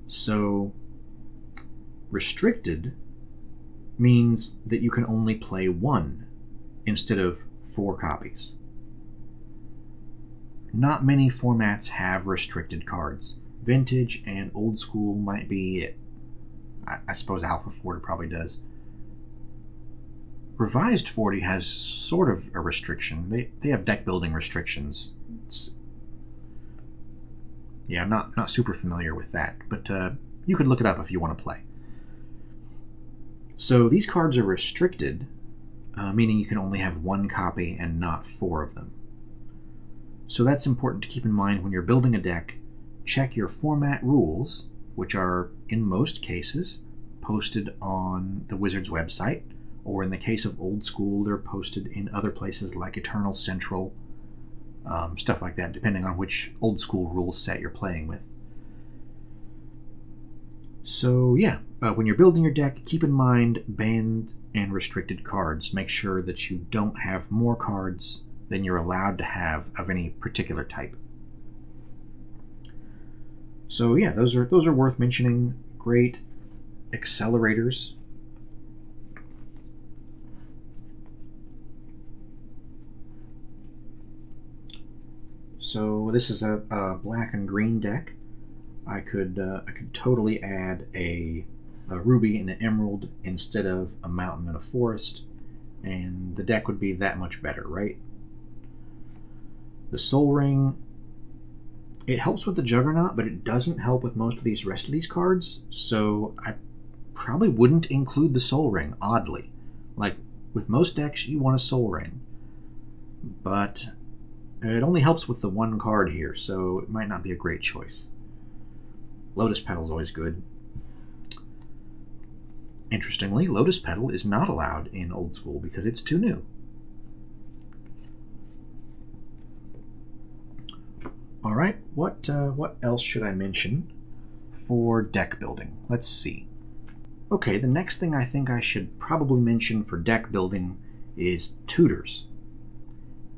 So restricted means that you can only play one instead of 4 copies. Not many formats have restricted cards. Vintage and Old School might be it. I suppose Alpha 40 probably does. Revised 40 has sort of a restriction. They have deck building restrictions. Yeah, I'm not super familiar with that, but you could look it up if you want to play. So these cards are restricted, meaning you can only have 1 copy and not 4 of them. So that's important to keep in mind when you're building a deck. Check your format rules, which are, in most cases, posted on the Wizard's website, or in the case of Old School, they're posted in other places like Eternal Central, stuff like that, depending on which Old School rule set you're playing with. So yeah, when you're building your deck, keep in mind banned and restricted cards. Make sure that you don't have more cards than you're allowed to have of any particular type. So yeah, those are worth mentioning. Great accelerators. So this is a black and green deck. I could totally add a ruby and an emerald instead of a mountain and a forest, and the deck would be that much better, right? The Soul Ring, it helps with the Juggernaut, but it doesn't help with most of these rest of these cards, so I probably wouldn't include the Soul Ring, oddly. Like, with most decks, you want a Soul Ring, but it only helps with the 1 card here, so it might not be a great choice. Lotus Petal is always good. Interestingly, Lotus Petal is not allowed in Old School because it's too new. Alright, what else should I mention for deck building? Let's see. Okay, the next thing I think I should probably mention for deck building is Tutors.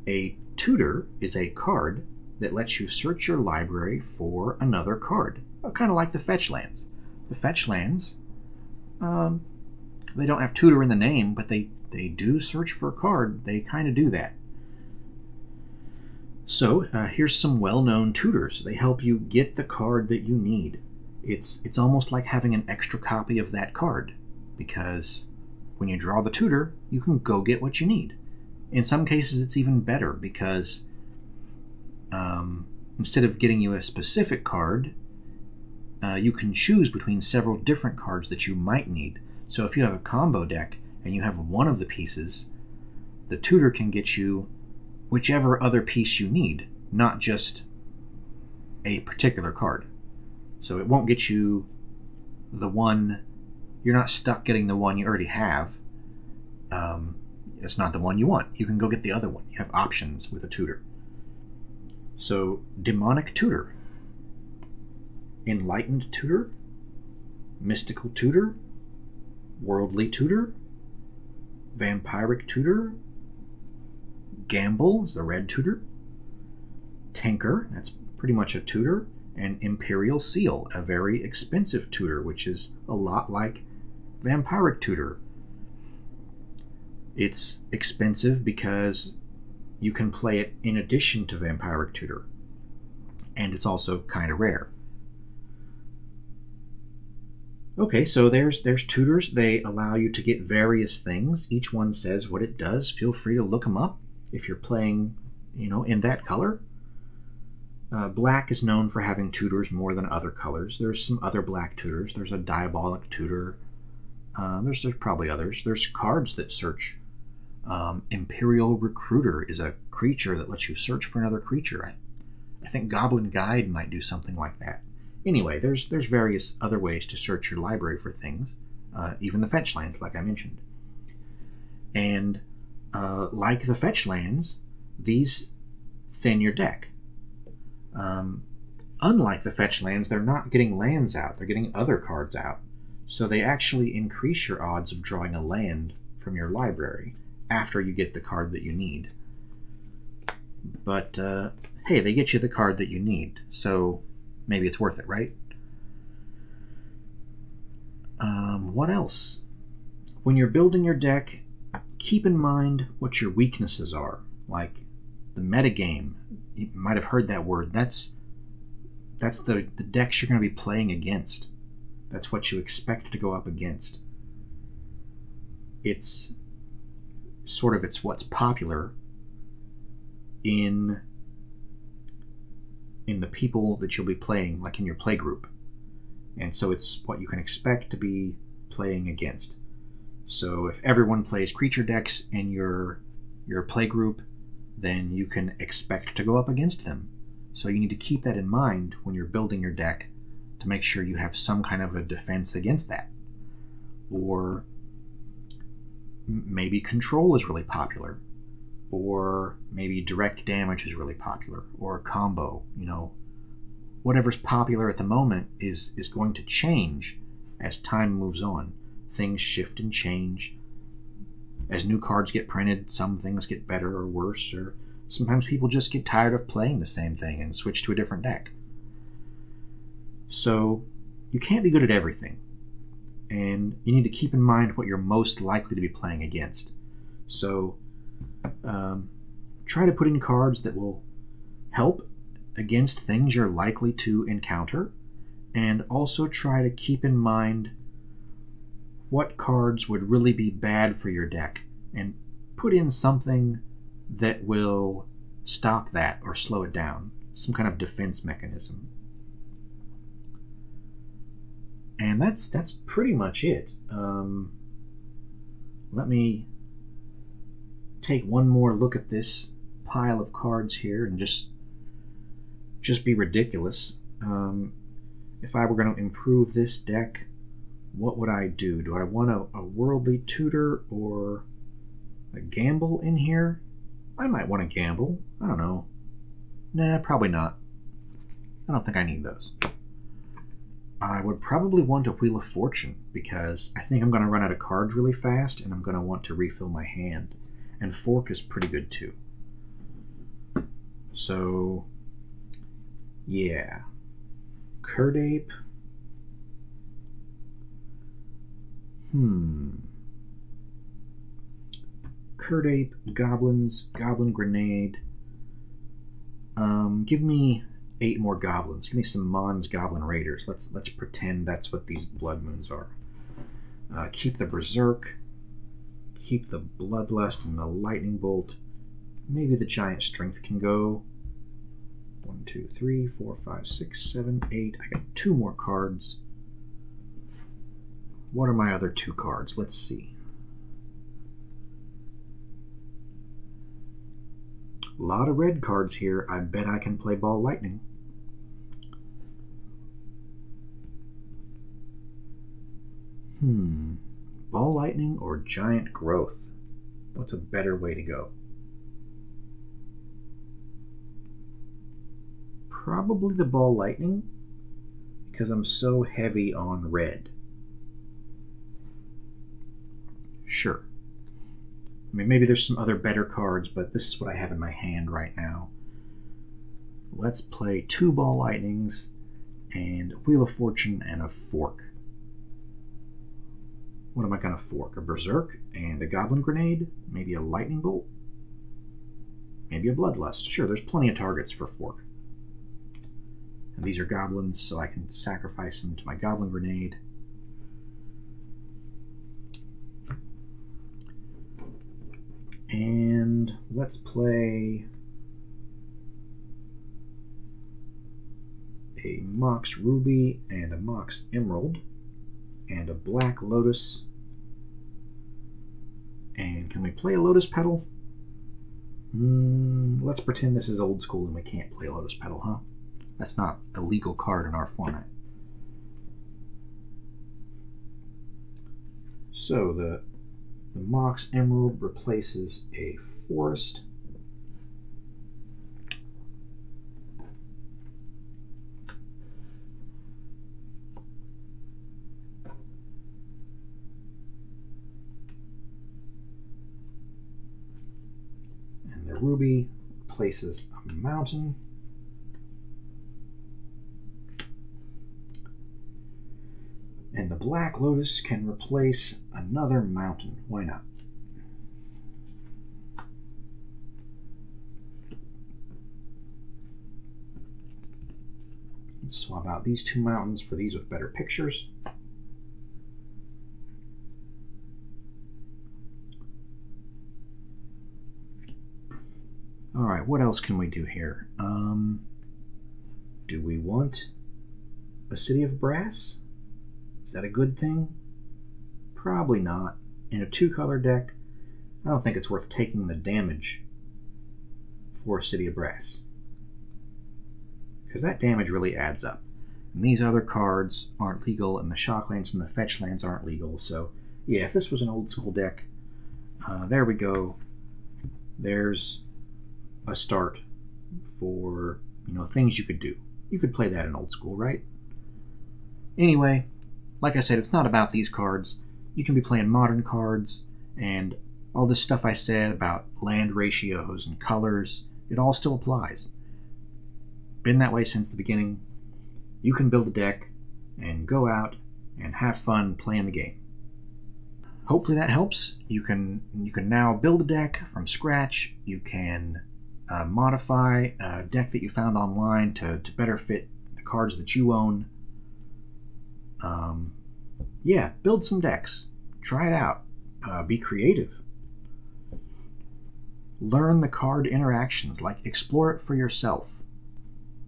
A tutor is a card that lets you search your library for another card, kind of like the fetch lands. The fetch lands, they don't have tutor in the name, but they do search for a card. They kind of do that. So here's some well-known tutors. They help you get the card that you need. It's almost like having an extra copy of that card, because when you draw the tutor, you can go get what you need. In some cases, it's even better because instead of getting you a specific card, you can choose between several different cards that you might need. So if you have a combo deck and you have one of the pieces, the tutor can get you whichever other piece you need, not just a particular card. So it won't get you the one, you're not stuck getting the one you already have. It's not the one you want. You can go get the other one. You have options with a tutor. So, Demonic Tutor, Enlightened Tutor, Mystical Tutor, Worldly Tutor, Vampiric Tutor, Gamble is the red tutor, Tinker, that's pretty much a tutor, an Imperial Seal, a very expensive tutor, which is a lot like Vampiric Tutor. It's expensive because you can play it in addition to Vampiric Tutor, and it's also kind of rare. Okay, so there's tutors. They allow you to get various things. Each one says what it does. Feel free to look them up if you're playing, in that color. Black is known for having tutors more than other colors. There's some other black tutors. There's a Diabolic Tutor. There's probably others. There's cards that search. Imperial Recruiter is a creature that lets you search for another creature. I think Goblin Guide might do something like that. Anyway, there's various other ways to search your library for things, even the fetch lands, like I mentioned. And like the fetch lands, these thin your deck. Unlike the fetch lands, they're not getting lands out, they're getting other cards out. So they actually increase your odds of drawing a land from your library after you get the card that you need. But, hey, they get you the card that you need, so maybe it's worth it, right? What else? When you're building your deck, keep in mind what your weaknesses are. Like the metagame. You might have heard that word. That's the decks you're going to be playing against. That's what you expect to go up against. It's what's popular in the people that you'll be playing, like in your play group. And so it's what you can expect to be playing against. So if everyone plays creature decks in your play group, then you can expect to go up against them. So you need to keep that in mind when you're building your deck to make sure you have some kind of a defense against that. Or maybe control is really popular, or maybe direct damage is really popular, or a combo. Whatever's popular at the moment is going to change as time moves on. Things shift and change. As new cards get printed, some things get better or worse, or sometimes people just get tired of playing the same thing and switch to a different deck. So you can't be good at everything, and you need to keep in mind what you're most likely to be playing against. So try to put in cards that will help against things you're likely to encounter, and also try to keep in mind what cards would really be bad for your deck, and put in something that will stop that or slow it down, some kind of defense mechanism. And that's pretty much it. Let me take one more look at this pile of cards here and just be ridiculous. If I were going to improve this deck, what would I do? Do I want a Worldly Tutor or a Gamble in here? I might want a Gamble. I don't know. Nah, probably not. I don't think I need those. I would probably want a Wheel of Fortune, because I think I'm going to run out of cards really fast, and I'm going to want to refill my hand. And Fork is pretty good too. So, yeah. Curdape. Curdape, Goblins, Goblin Grenade. Give me 8 more Goblins. Give me some Mons Goblin Raiders. Let's pretend that's what these Blood Moons are. Keep the Berserk. Keep the Bloodlust and the Lightning Bolt. Maybe the Giant Strength can go. 1, 2, 3, 4, 5, 6, 7, 8. I got 2 more cards. What are my other 2 cards? Let's see. A lot of red cards here. I bet I can play Ball Lightning. Ball Lightning or Giant Growth? What's a better way to go? Probably the Ball Lightning, because I'm so heavy on red. Sure. I mean, maybe there's some other better cards, but this is what I have in my hand right now. Let's play 2 Ball Lightnings and a Wheel of Fortune and a Fork. What am I going to fork? A Berserk and a Goblin Grenade? Maybe a Lightning Bolt? Maybe a Bloodlust. Sure, there's plenty of targets for fork. And these are goblins, so I can sacrifice them to my Goblin Grenade. And let's play a Mox Ruby and a Mox Emerald and a Black Lotus. And can we play a Lotus Petal? Let's pretend this is old school and we can't play a Lotus Petal, huh? That's not a legal card in our format. So the Mox Emerald replaces a Forest. And the Ruby replaces a Mountain. And the Black Lotus can replace another Mountain. Why not? Let's swap out these two mountains for these with better pictures. All right, what else can we do here? Do we want a City of Brass? Is that a good thing? Probably not. In a 2-color deck, I don't think it's worth taking the damage for a City of Brass, because that damage really adds up. And these other cards aren't legal, and the shock lands and the fetch lands aren't legal. So yeah, if this was an old school deck, there we go. There's a start for, you know, things you could do. You could play that in old school, right? Anyway, like I said, it's not about these cards. You can be playing modern cards, and all this stuff I said about land ratios and colors, it all still applies. Been that way since the beginning. You can build a deck and go out and have fun playing the game. Hopefully that helps. You can now build a deck from scratch. You can modify a deck that you found online to better fit the cards that you own. Yeah, build some decks. Try it out. Be creative. Learn the card interactions, like explore it for yourself.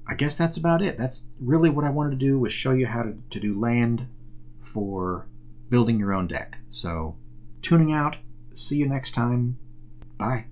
I guess that's about it. That's really what I wanted to do, was show you how to do land for building your own deck. So, tuning out. See you next time. Bye.